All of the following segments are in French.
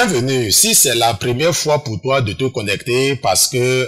Bienvenue. Si c'est la première fois pour toi de te connecter parce que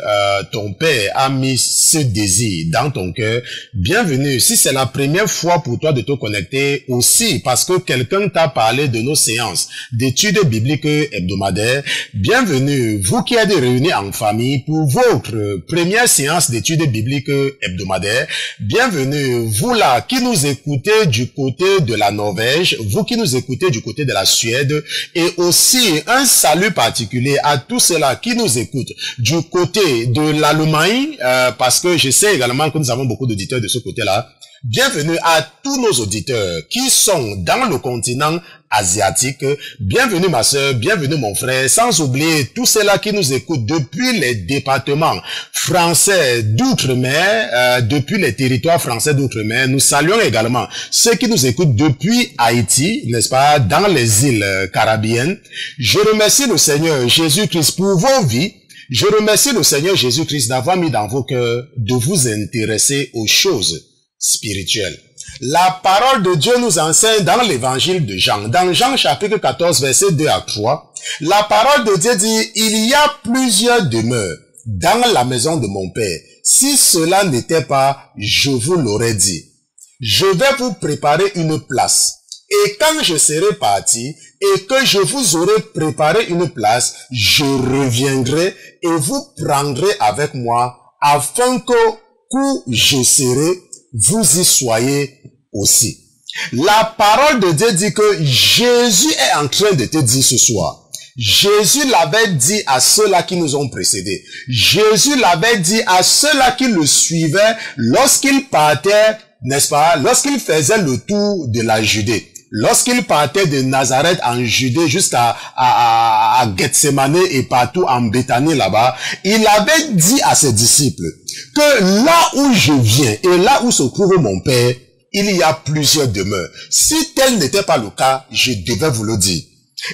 ton père a mis ce désir dans ton cœur, bienvenue. Si c'est la première fois pour toi de te connecter aussi parce que quelqu'un t'a parlé de nos séances d'études bibliques hebdomadaires, bienvenue. Vous qui êtes réunis en famille pour votre première séance d'études bibliques hebdomadaires, bienvenue. Vous là qui nous écoutez du côté de la Norvège, vous qui nous écoutez du côté de la Suède, et aussi un salut particulier à tous ceux-là qui nous écoutent du côté de l'Allemagne, parce que je sais également que nous avons beaucoup d'auditeurs de ce côté-là. Bienvenue à tous nos auditeurs qui sont dans le continent asiatique. Bienvenue ma sœur, bienvenue mon frère, sans oublier tous ceux-là qui nous écoutent depuis les départements français d'outre-mer, depuis les territoires français d'outre-mer. Nous saluons également ceux qui nous écoutent depuis Haïti, n'est-ce pas, dans les îles caribéennes. Je remercie le Seigneur Jésus-Christ pour vos vies. Je remercie le Seigneur Jésus-Christ d'avoir mis dans vos cœurs de vous intéresser aux choses spirituelles. La parole de Dieu nous enseigne dans l'évangile de Jean. Dans Jean chapitre 14, verset 2 à 3, la parole de Dieu dit, il y a plusieurs demeures dans la maison de mon Père. Si cela n'était pas, je vous l'aurais dit. Je vais vous préparer une place. Et quand je serai parti et que je vous aurai préparé une place, je reviendrai et vous prendrez avec moi afin que où je serai, vous y soyez aussi. La parole de Dieu dit que Jésus est en train de te dire ce soir. Jésus l'avait dit à ceux-là qui nous ont précédés. Jésus l'avait dit à ceux-là qui le suivaient lorsqu'il partait, n'est-ce pas, lorsqu'il faisait le tour de la Judée. Lorsqu'il partait de Nazareth en Judée jusqu'à Gethsemane et partout en Béthanie là-bas, il avait dit à ses disciples que là où je viens et là où se trouve mon Père, il y a plusieurs demeures. Si tel n'était pas le cas, je devais vous le dire.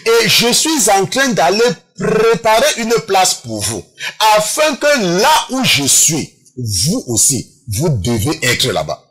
Et je suis en train d'aller préparer une place pour vous, afin que là où je suis, vous aussi, vous devez être là-bas.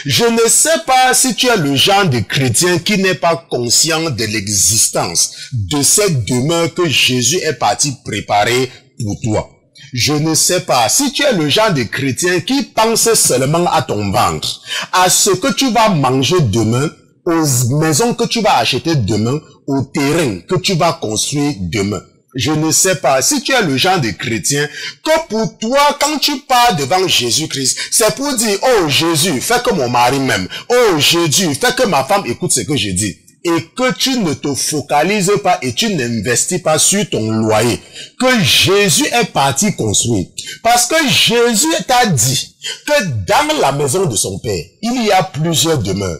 Je ne sais pas si tu es le genre de chrétien qui n'est pas conscient de l'existence de cette demeure que Jésus est parti préparer pour toi. Je ne sais pas si tu es le genre de chrétien qui pense seulement à ton ventre, à ce que tu vas manger demain, aux maisons que tu vas acheter demain, au terrain que tu vas construire demain. Je ne sais pas si tu es le genre de chrétien que pour toi, quand tu pars devant Jésus-Christ, c'est pour dire, oh Jésus, fais que mon mari m'aime. Oh Jésus, fais que ma femme écoute ce que je dis. Et que tu ne te focalises pas et tu n'investis pas sur ton loyer que Jésus est parti construire. Parce que Jésus t'a dit que dans la maison de son Père, il y a plusieurs demeures.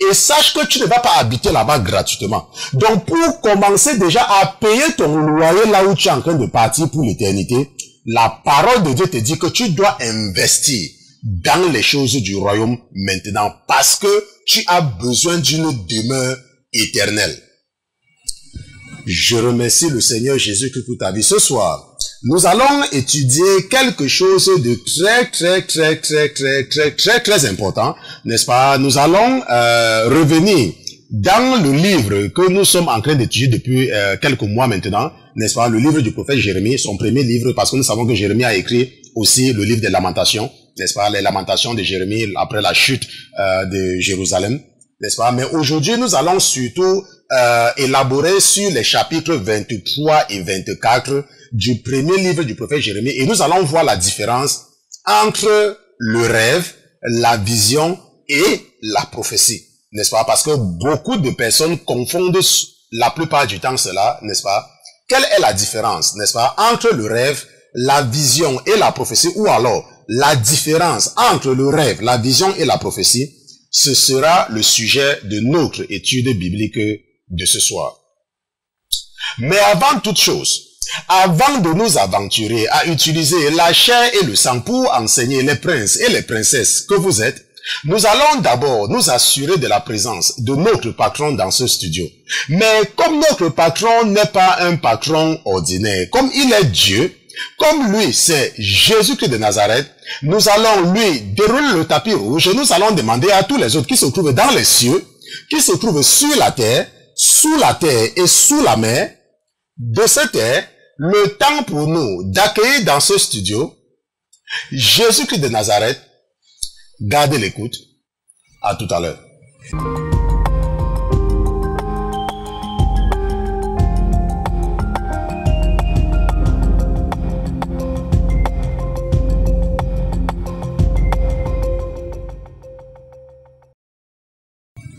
Et sache que tu ne vas pas habiter là-bas gratuitement. Donc, pour commencer déjà à payer ton loyer là où tu es en train de partir pour l'éternité, la parole de Dieu te dit que tu dois investir dans les choses du royaume maintenant parce que tu as besoin d'une demeure éternelle. Je remercie le Seigneur Jésus-Christ pour ta vie. Ce soir, nous allons étudier quelque chose de très important, n'est-ce pas? Nous allons revenir dans le livre que nous sommes en train d'étudier depuis quelques mois maintenant, n'est-ce pas? Le livre du prophète Jérémie, son premier livre, parce que nous savons que Jérémie a écrit aussi le livre des Lamentations, n'est-ce pas? Les Lamentations de Jérémie après la chute de Jérusalem, n'est-ce pas? Mais aujourd'hui, nous allons surtout élaborer sur les chapitres 23 et 24 du premier livre du prophète Jérémie, et nous allons voir la différence entre le rêve, la vision et la prophétie, n'est-ce pas? Parce que beaucoup de personnes confondent la plupart du temps cela, n'est-ce pas? Quelle est la différence, n'est-ce pas, entre le rêve, la vision et la prophétie, ou alors la différence entre le rêve, la vision et la prophétie? Ce sera le sujet de notre étude biblique de ce soir. Mais avant toute chose, avant de nous aventurer à utiliser la chair et le sang pour enseigner les princes et les princesses que vous êtes, nous allons d'abord nous assurer de la présence de notre patron dans ce studio. Mais comme notre patron n'est pas un patron ordinaire, comme il est Dieu, comme lui c'est Jésus-Christ de Nazareth, nous allons lui dérouler le tapis rouge et nous allons demander à tous les autres qui se trouvent dans les cieux, qui se trouvent sur la terre, sous la terre et sous la mer, de ce est le temps pour nous d'accueillir dans ce studio Jésus-Christ de Nazareth. Gardez l'écoute. À tout à l'heure.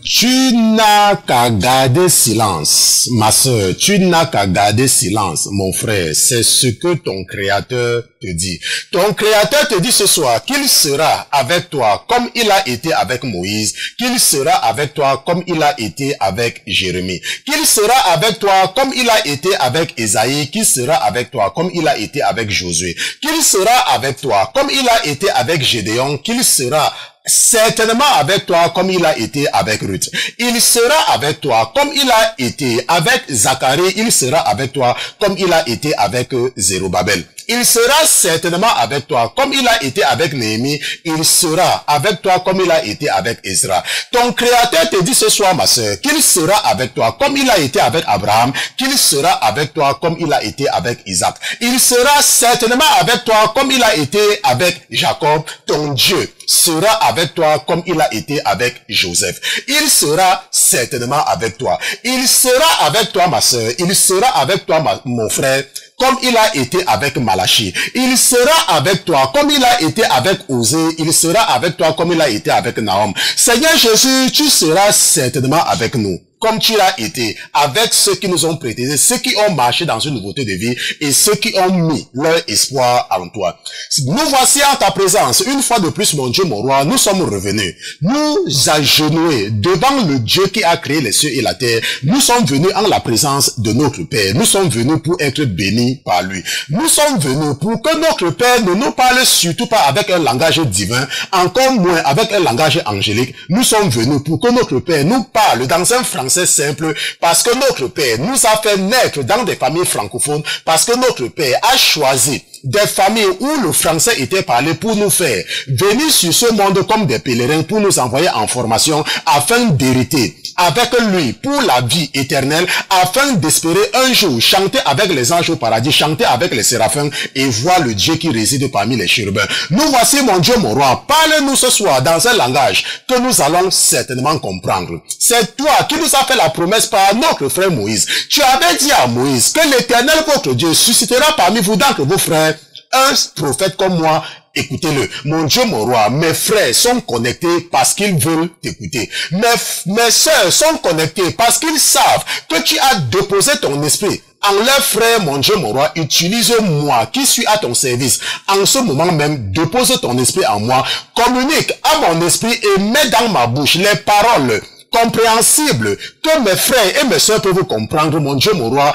Tu n'as qu'à garder silence, ma sœur, tu n'as qu'à garder silence, mon frère, c'est ce que ton Créateur te dit. Ton Créateur te dit ce soir qu'il sera avec toi comme il a été avec Moïse, qu'il sera avec toi comme il a été avec Jérémie, qu'il sera avec toi comme il a été avec Ésaïe, qu'il sera avec toi comme il a été avec Josué, qu'il sera avec toi comme il a été avec Gédéon, qu'il sera certainement avec toi comme il a été avec Ruth. Il sera avec toi comme il a été avec Zacharie. Il sera avec toi comme il a été avec Zérubabel. Il sera certainement avec toi comme il a été avec Néhémie. Il sera avec toi comme il a été avec Ezra. Ton Créateur te dit ce soir, ma sœur, qu'il sera avec toi comme il a été avec Abraham, qu'il sera avec toi comme il a été avec Isaac. Il sera certainement avec toi comme il a été avec Jacob. Ton Dieu sera avec toi comme il a été avec Joseph. Il sera certainement avec toi. Il sera avec toi, ma sœur. Il sera avec toi, mon frère, comme il a été avec Malachi. Il sera avec toi comme il a été avec Osée. Il sera avec toi comme il a été avec Nahum. Seigneur Jésus, tu seras certainement avec nous, comme tu l'as été avec ceux qui nous ont prêté, ceux qui ont marché dans une nouveauté de vie et ceux qui ont mis leur espoir en toi. Nous voici en ta présence. Une fois de plus, mon Dieu, mon roi, nous sommes revenus. Nous agenouillés devant le Dieu qui a créé les cieux et la terre. Nous sommes venus en la présence de notre Père. Nous sommes venus pour être bénis par lui. Nous sommes venus pour que notre Père ne nous parle surtout pas avec un langage divin, encore moins avec un langage angélique. Nous sommes venus pour que notre Père nous parle dans un français simple, parce que notre Père nous a fait naître dans des familles francophones, parce que notre Père a choisi des familles où le français était parlé pour nous faire venir sur ce monde comme des pèlerins, pour nous envoyer en formation afin d'hériter avec lui pour la vie éternelle, afin d'espérer un jour chanter avec les anges au paradis, chanter avec les séraphins et voir le Dieu qui réside parmi les chérubins. Nous voici, mon Dieu, mon roi, parle-nous ce soir dans un langage que nous allons certainement comprendre. C'est toi qui nous as fait la promesse par notre frère Moïse. Tu avais dit à Moïse que l'Éternel votre Dieu suscitera parmi vous d'entre vos frères un prophète comme moi. Écoutez-le. Mon Dieu, mon roi, mes frères sont connectés parce qu'ils veulent t'écouter. Mes sœurs sont connectées parce qu'ils savent que tu as déposé ton esprit en leur frère, mon Dieu, mon roi. Utilise-moi qui suis à ton service. En ce moment même, dépose ton esprit en moi. Communique à mon esprit et mets dans ma bouche les paroles compréhensible que mes frères et mes sœurs peuvent comprendre. Mon Dieu, mon roi,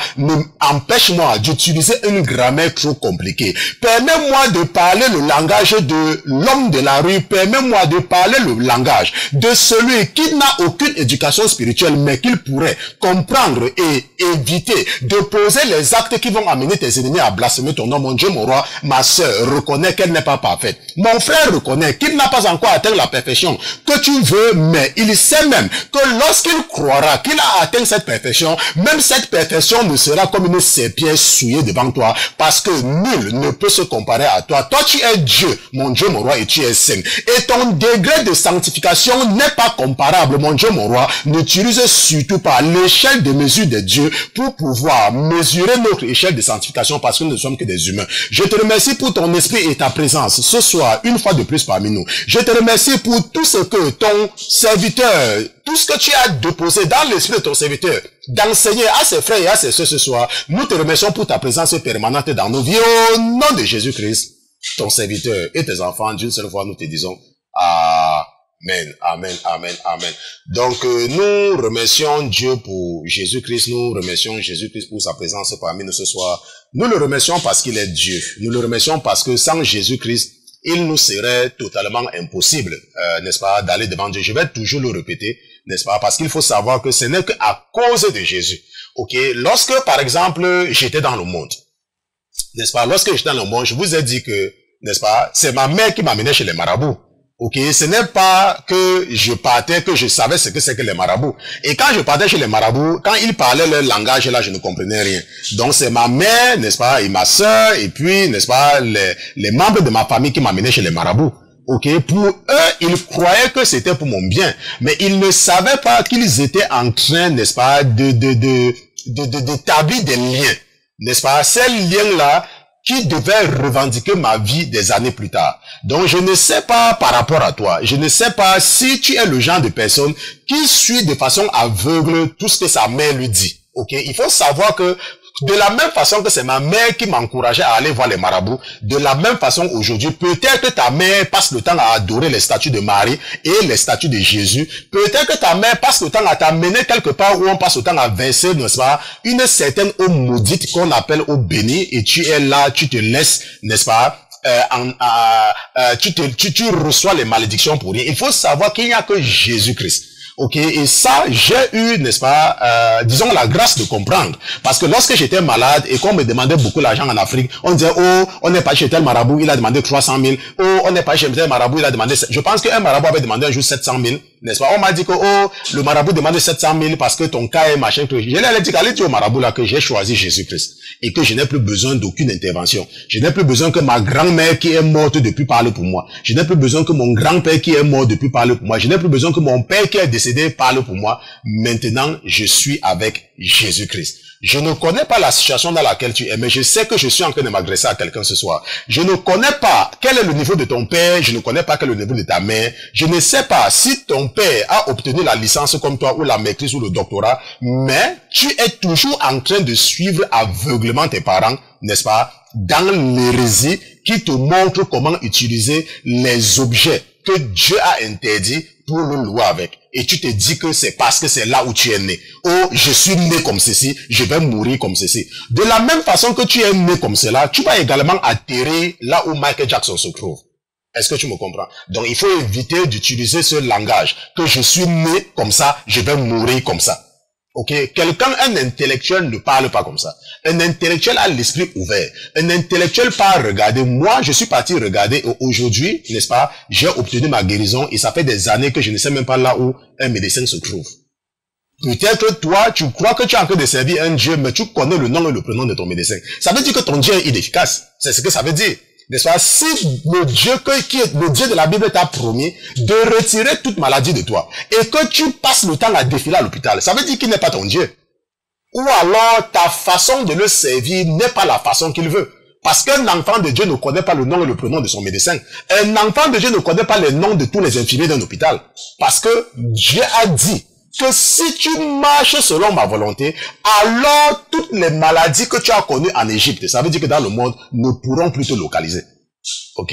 empêche-moi d'utiliser une grammaire trop compliquée. Permets-moi de parler le langage de l'homme de la rue. Permets-moi de parler le langage de celui qui n'a aucune éducation spirituelle, mais qu'il pourrait comprendre et éviter de poser les actes qui vont amener tes ennemis à blasphémer ton nom. Mon Dieu, mon roi, ma sœur reconnaît qu'elle n'est pas parfaite. Mon frère reconnaît qu'il n'a pas encore atteint la perfection que tu veux, mais il sait même que lorsqu'il croira qu'il a atteint cette perfection, même cette perfection ne sera comme une serpillère souillée devant toi, parce que nul ne peut se comparer à toi. Toi, tu es Dieu, mon Dieu, mon roi, et tu es saint. Et ton degré de sanctification n'est pas comparable, mon Dieu, mon roi. N'utilise surtout pas l'échelle de mesure de Dieu pour pouvoir mesurer notre échelle de sanctification, parce que nous ne sommes que des humains. Je te remercie pour ton esprit et ta présence ce soir, une fois de plus parmi nous. Je te remercie pour tout ce que ton serviteur, tout ce que tu as déposé dans l'esprit de ton serviteur, d'enseigner à ses frères et à ses sœurs ce soir. Nous te remercions pour ta présence permanente dans nos vies. Au nom de Jésus-Christ, ton serviteur et tes enfants, d'une seule fois, nous te disons Amen, Amen, Amen, Amen. Donc, nous remercions Dieu pour Jésus-Christ. Nous remercions Jésus-Christ pour sa présence parmi nous ce soir. Nous le remercions parce qu'il est Dieu. Nous le remercions parce que sans Jésus-Christ, il nous serait totalement impossible, n'est-ce pas, d'aller devant Dieu. Je vais toujours le répéter, n'est-ce pas, parce qu'il faut savoir que ce n'est qu'à cause de Jésus. Ok, lorsque, par exemple, j'étais dans le monde, n'est-ce pas, lorsque j'étais dans le monde, je vous ai dit que, n'est-ce pas, c'est ma mère qui m'amenait chez les marabouts. Ok, ce n'est pas que je partais, que je savais ce que c'est que les marabouts. Et quand je partais chez les marabouts, quand ils parlaient leur langage, là, je ne comprenais rien. Donc c'est ma mère, n'est-ce pas, et ma sœur, et puis, n'est-ce pas, les membres de ma famille qui m'amenaient chez les marabouts. Ok, pour eux, ils croyaient que c'était pour mon bien, mais ils ne savaient pas qu'ils étaient en train, n'est-ce pas, d'établir des liens, n'est-ce pas, ces liens-là qui devaient revendiquer ma vie des années plus tard. Donc, je ne sais pas par rapport à toi, je ne sais pas si tu es le genre de personne qui suit de façon aveugle tout ce que sa mère lui dit. Ok, il faut savoir que de la même façon que c'est ma mère qui m'encourageait à aller voir les marabouts, de la même façon aujourd'hui, peut-être que ta mère passe le temps à adorer les statues de Marie et les statues de Jésus. Peut-être que ta mère passe le temps à t'amener quelque part où on passe le temps à verser, n'est-ce pas, une certaine eau maudite qu'on appelle eau bénie, et tu es là, tu te laisses, n'est-ce pas, tu reçois les malédictions pour rien. Il faut savoir qu'il n'y a que Jésus-Christ. Ok, et ça, j'ai eu, n'est-ce pas, disons la grâce de comprendre. Parce que lorsque j'étais malade et qu'on me demandait beaucoup d'argent en Afrique, on disait, oh, on n'est pas chez tel marabout, il a demandé 300 000. Oh, on n'est pas chez tel marabout, il a demandé, je pense qu'un marabout avait demandé un jour 700 000, n'est-ce pas? On m'a dit que, oh, le marabout demande 700 000 parce que ton cas est machin. Je lui ai dit, allez dire au marabout là que j'ai choisi Jésus-Christ. Et que je n'ai plus besoin d'aucune intervention. Je n'ai plus besoin que ma grand-mère qui est morte depuis parle pour moi. Je n'ai plus besoin que mon grand-père qui est mort depuis parle pour moi. Je n'ai plus besoin que mon père qui est décédé parle pour moi. Maintenant, je suis avec Jésus-Christ. Je ne connais pas la situation dans laquelle tu es, mais je sais que je suis en train de m'agresser à quelqu'un ce soir. Je ne connais pas quel est le niveau de ton père, je ne connais pas quel est le niveau de ta mère. Je ne sais pas si ton père a obtenu la licence comme toi, ou la maîtrise, ou le doctorat, mais tu es toujours en train de suivre aveuglement tes parents, n'est-ce pas, dans l'hérésie qui te montre comment utiliser les objets que Dieu a interdits pour le louer avec. Et tu te dis que c'est parce que c'est là où tu es né. Oh, je suis né comme ceci, je vais mourir comme ceci. De la même façon que tu es né comme cela, tu vas également atterrir là où Michael Jackson se trouve. Est-ce que tu me comprends? Donc, il faut éviter d'utiliser ce langage, que je suis né comme ça, je vais mourir comme ça. Ok, quelqu'un, un intellectuel ne parle pas comme ça. Un intellectuel a l'esprit ouvert. Un intellectuel part regarder. Moi, je suis parti regarder et aujourd'hui, n'est-ce pas, j'ai obtenu ma guérison et ça fait des années que je ne sais même pas là où un médecin se trouve. Peut-être toi, tu crois que tu es en train de servir un Dieu, mais tu connais le nom et le prénom de ton médecin. Ça veut dire que ton Dieu est inefficace. C'est ce que ça veut dire. N'est-ce pas? Si le Dieu qui est le Dieu de la Bible t'a promis de retirer toute maladie de toi et que tu passes le temps à défiler à l'hôpital, ça veut dire qu'il n'est pas ton Dieu. Ou alors ta façon de le servir n'est pas la façon qu'il veut. Parce qu'un enfant de Dieu ne connaît pas le nom et le prénom de son médecin. Un enfant de Dieu ne connaît pas les noms de tous les infirmiers d'un hôpital. Parce que Dieu a dit que si tu marches selon ma volonté, alors toutes les maladies que tu as connues en Égypte, ça veut dire que dans le monde, ne pourront plus te localiser. Ok?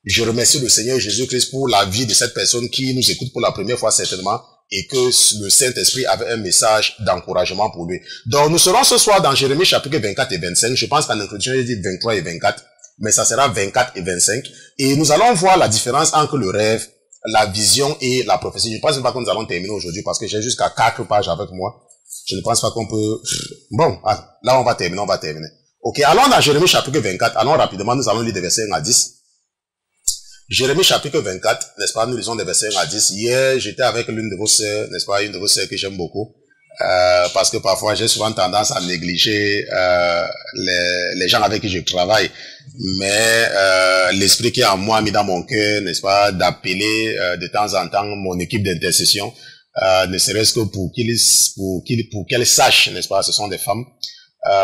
Je remercie le Seigneur Jésus-Christ pour la vie de cette personne qui nous écoute pour la première fois certainement et que le Saint-Esprit avait un message d'encouragement pour lui. Donc nous serons ce soir dans Jérémie chapitre 24 et 25. Je pense qu'en introduction, j'ai dit 23 et 24, mais ça sera 24 et 25. Et nous allons voir la différence entre le rêve, la vision et la prophétie. Je ne pense pas que nous allons terminer aujourd'hui parce que j'ai jusqu'à 4 pages avec moi. Je ne pense pas qu'on peut... Bon, là on va terminer, Ok, allons dans Jérémie chapitre 24. Allons rapidement, nous allons lire des versets 1 à 10. Jérémie chapitre 24, n'est-ce pas, nous lisons des versets 1 à 10. Hier, j'étais avec l'une de vos sœurs, n'est-ce pas, une de vos sœurs que j'aime beaucoup. Parce que parfois j'ai souvent tendance à négliger les gens avec qui je travaille, mais l'esprit qui est en moi a mis dans mon cœur, n'est-ce pas, d'appeler de temps en temps mon équipe d'intercession, ne serait-ce que pour qu'elles sachent, n'est-ce pas, ce sont des femmes,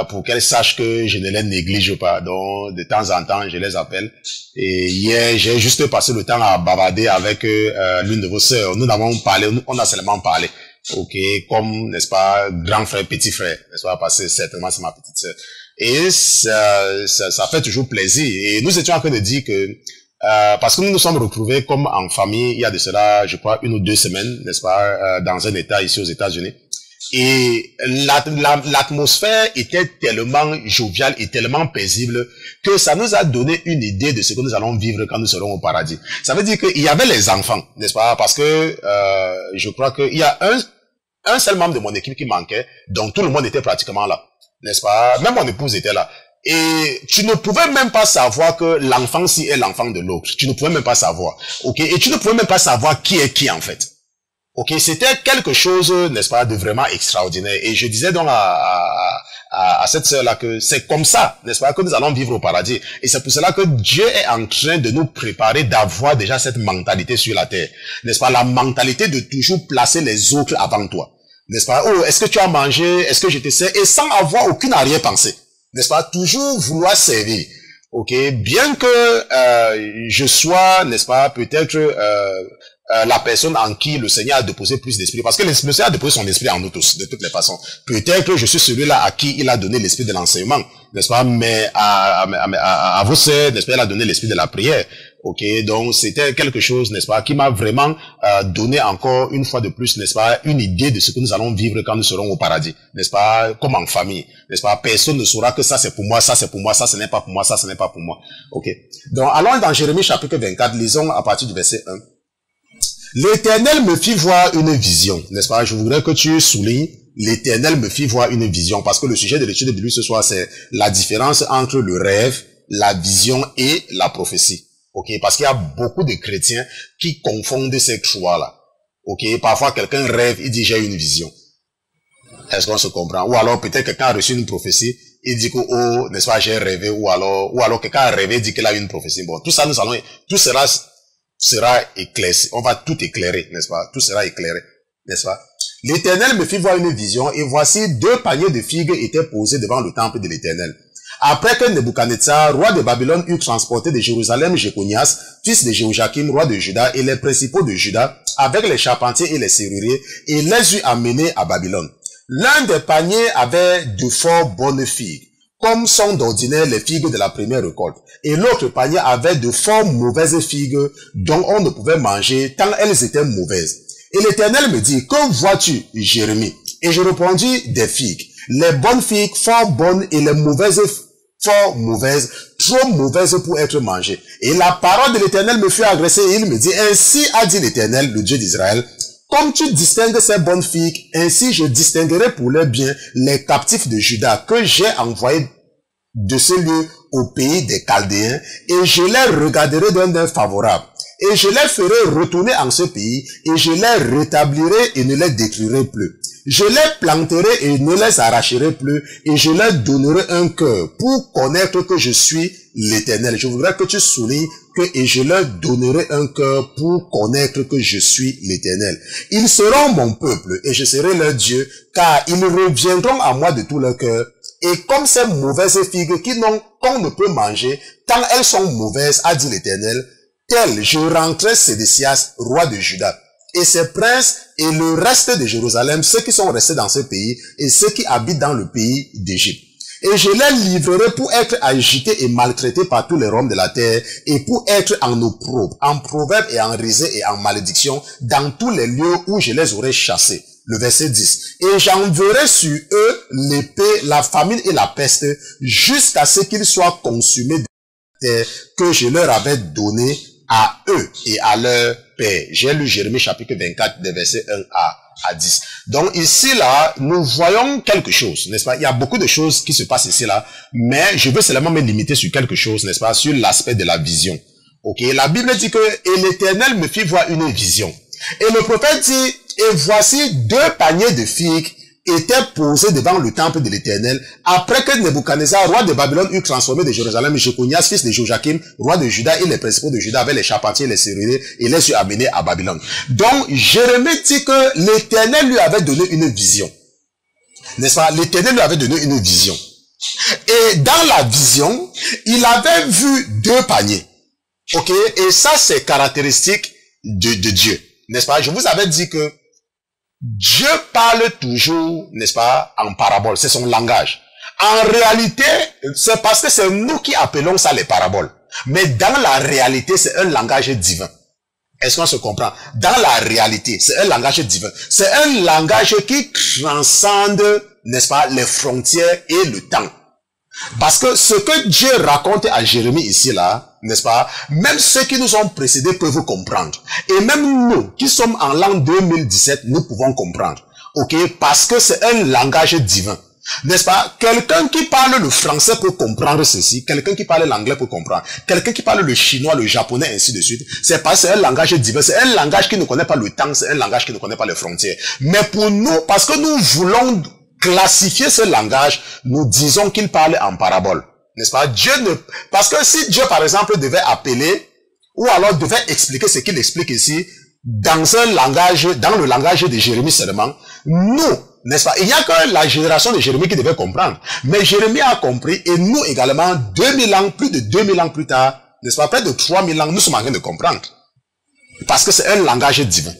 pour qu'elles sachent que je ne les néglige pas. Donc de temps en temps je les appelle. Et hier j'ai juste passé le temps à bavarder avec l'une de vos sœurs. Nous n'avons parlé, on a seulement parlé. Ok, comme, n'est-ce pas, grand frère, petit frère, n'est-ce pas, parce que certainement c'est ma petite sœur. Et ça fait toujours plaisir. Et nous étions en train de dire que, parce que nous nous sommes retrouvés comme en famille, il y a de cela, je crois, 1 ou 2 semaines, n'est-ce pas, dans un état ici aux États-Unis. Et l'atmosphère était tellement joviale et tellement paisible que ça nous a donné une idée de ce que nous allons vivre quand nous serons au paradis. Ça veut dire qu'il y avait les enfants, n'est-ce pas? Parce que je crois qu'il y a un seul membre de mon équipe qui manquait, donc tout le monde était pratiquement là, n'est-ce pas? Même mon épouse était là. Et tu ne pouvais même pas savoir que l'enfant-ci est l'enfant de l'autre. Tu ne pouvais même pas savoir. Ok? Et tu ne pouvais même pas savoir qui est qui, en fait. Ok? C'était quelque chose, n'est-ce pas, de vraiment extraordinaire. Et je disais donc à cette sœur-là que c'est comme ça, n'est-ce pas, que nous allons vivre au paradis. Et c'est pour cela que Dieu est en train de nous préparer d'avoir déjà cette mentalité sur la terre. N'est-ce pas? La mentalité de toujours placer les autres avant toi. N'est-ce pas? Oh, est-ce que tu as mangé? Est-ce que je te sers? Et sans avoir aucune arrière-pensée. N'est-ce pas? Toujours vouloir servir. Ok? Bien que je sois, n'est-ce pas, peut-être la personne en qui le Seigneur a déposé plus d'esprit. Parce que le Seigneur a déposé son esprit en nous tous, de toutes les façons. Peut-être que je suis celui-là à qui il a donné l'esprit de l'enseignement. N'est-ce pas? Mais à vos sœurs, n'est-ce pas, il a donné l'esprit de la prière. Ok, donc c'était quelque chose, n'est-ce pas, qui m'a vraiment donné encore une fois de plus, n'est-ce pas, une idée de ce que nous allons vivre quand nous serons au paradis, n'est-ce pas, comme en famille, n'est-ce pas. Personne ne saura que ça c'est pour moi, ça c'est pour moi, ça ce n'est pas pour moi, ça ce n'est pas pour moi. Ok, donc allons dans Jérémie chapitre 24, lisons à partir du verset 1. L'Éternel me fit voir une vision, n'est-ce pas. Je voudrais que tu soulignes, l'Éternel me fit voir une vision, parce que le sujet de l'étude de lui ce soir, c'est la différence entre le rêve, la vision et la prophétie. Ok, parce qu'il y a beaucoup de chrétiens qui confondent ces trois-là. Ok, parfois quelqu'un rêve, il dit j'ai une vision. Est-ce qu'on se comprend? Ou alors peut-être quelqu'un a reçu une prophétie, il dit que oh, n'est-ce pas, j'ai rêvé, ou alors quelqu'un a rêvé, il dit qu'il a une prophétie. Bon, tout ça tout sera éclairci. On va tout éclairer, n'est-ce pas? Tout sera éclairé, n'est-ce pas? L'Éternel me fit voir une vision, et voici 2 paniers de figues étaient posés devant le temple de l'Éternel. Après que Nebuchadnezzar, roi de Babylone, eut transporté de Jérusalem Jéconias, fils de Jéhoiakim, roi de Juda, et les principaux de Juda, avec les charpentiers et les serruriers, et les eut amenés à Babylone. L'un des paniers avait de fort bonnes figues, comme sont d'ordinaire les figues de la première récolte, et l'autre panier avait de fort mauvaises figues, dont on ne pouvait manger, tant elles étaient mauvaises. Et l'Éternel me dit, que vois-tu, Jérémie? Et je répondis, des figues. Les bonnes figues, fort bonnes, et les mauvaises, fort mauvaises, trop mauvaises pour être mangées. Et la parole de l'Éternel me fut adressée, et il me dit, ainsi a dit l'Éternel, le Dieu d'Israël, comme tu distingues ces bonnes figues, ainsi je distinguerai pour leur bien les captifs de Juda que j'ai envoyés de ce lieu au pays des Chaldéens, et je les regarderai d'un œil favorable. Et je les ferai retourner en ce pays, et je les rétablirai et ne les détruirai plus. Je les planterai et ne les arracherai plus, et je leur donnerai un cœur pour connaître que je suis l'Éternel. Je voudrais que tu soulignes que et je leur donnerai un cœur pour connaître que je suis l'Éternel. Ils seront mon peuple et je serai leur Dieu, car ils reviendront à moi de tout leur cœur. Et comme ces mauvaises figues qu'on ne peut manger, tant elles sont mauvaises, a dit l'Éternel, tel je rentrerai Sédécias, roi de Juda, et ses princes et le reste de Jérusalem, ceux qui sont restés dans ce pays et ceux qui habitent dans le pays d'Égypte. Et je les livrerai pour être agités et maltraités par tous les royaumes de la terre et pour être en opprobre, en proverbe et en risée et en malédiction dans tous les lieux où je les aurai chassés. Le verset 10. Et j'enverrai sur eux l'épée, la famine et la peste jusqu'à ce qu'ils soient consumés de la terre que je leur avais donnée à eux et à leur père. J'ai lu Jérémie chapitre 24 des versets 1 à 10. Donc ici là, nous voyons quelque chose, n'est-ce pas? Il y a beaucoup de choses qui se passent ici là, mais je veux seulement me limiter sur quelque chose, n'est-ce pas? Sur l'aspect de la vision. Ok, la Bible dit que et l'Éternel me fit voir une vision. Et le prophète dit, et voici 2 paniers de figues étaient posés devant le temple de l'Éternel, après que Nebuchadnezzar, roi de Babylone, eut transformé de Jérusalem Jéconias, fils de Jéhoiakim, roi de Juda, et les principaux de Juda, avec les charpentiers et les serruriers, et les eut amenés à Babylone. Donc, Jérémie dit que l'Éternel lui avait donné une vision. N'est-ce pas? L'Éternel lui avait donné une vision. Et dans la vision, il avait vu 2 paniers. Ok? Et ça, c'est caractéristique de Dieu. N'est-ce pas? Je vous avais dit que Dieu parle toujours, n'est-ce pas, en parabole, c'est son langage. En réalité, c'est parce que c'est nous qui appelons ça les paraboles. Mais dans la réalité, c'est un langage divin. Est-ce qu'on se comprend? Dans la réalité, c'est un langage divin. C'est un langage qui transcende, n'est-ce pas, les frontières et le temps. Parce que ce que Dieu raconte à Jérémie ici là, n'est-ce pas, même ceux qui nous ont précédés peuvent comprendre. Et même nous, qui sommes en l'an 2017, nous pouvons comprendre. Ok, parce que c'est un langage divin. N'est-ce pas? Quelqu'un qui parle le français peut comprendre ceci, quelqu'un qui parle l'anglais peut comprendre, quelqu'un qui parle le chinois, le japonais, ainsi de suite. C'est parce que c'est un langage divers, c'est un langage qui ne connaît pas le temps, c'est un langage qui ne connaît pas les frontières. Mais pour nous, parce que nous voulons classifier ce langage, nous disons qu'il parle en parabole. N'est-ce pas? Parce que si Dieu, par exemple, devait appeler, ou alors devait expliquer ce qu'il explique ici, dans le langage de Jérémie seulement, nous, n'est-ce pas? Il n'y a que la génération de Jérémie qui devait comprendre. Mais Jérémie a compris, et nous également, 2000 ans, plus de 2000 ans plus tard, n'est-ce pas? Près de 3000 ans, nous sommes en train de comprendre. Parce que c'est un langage divin.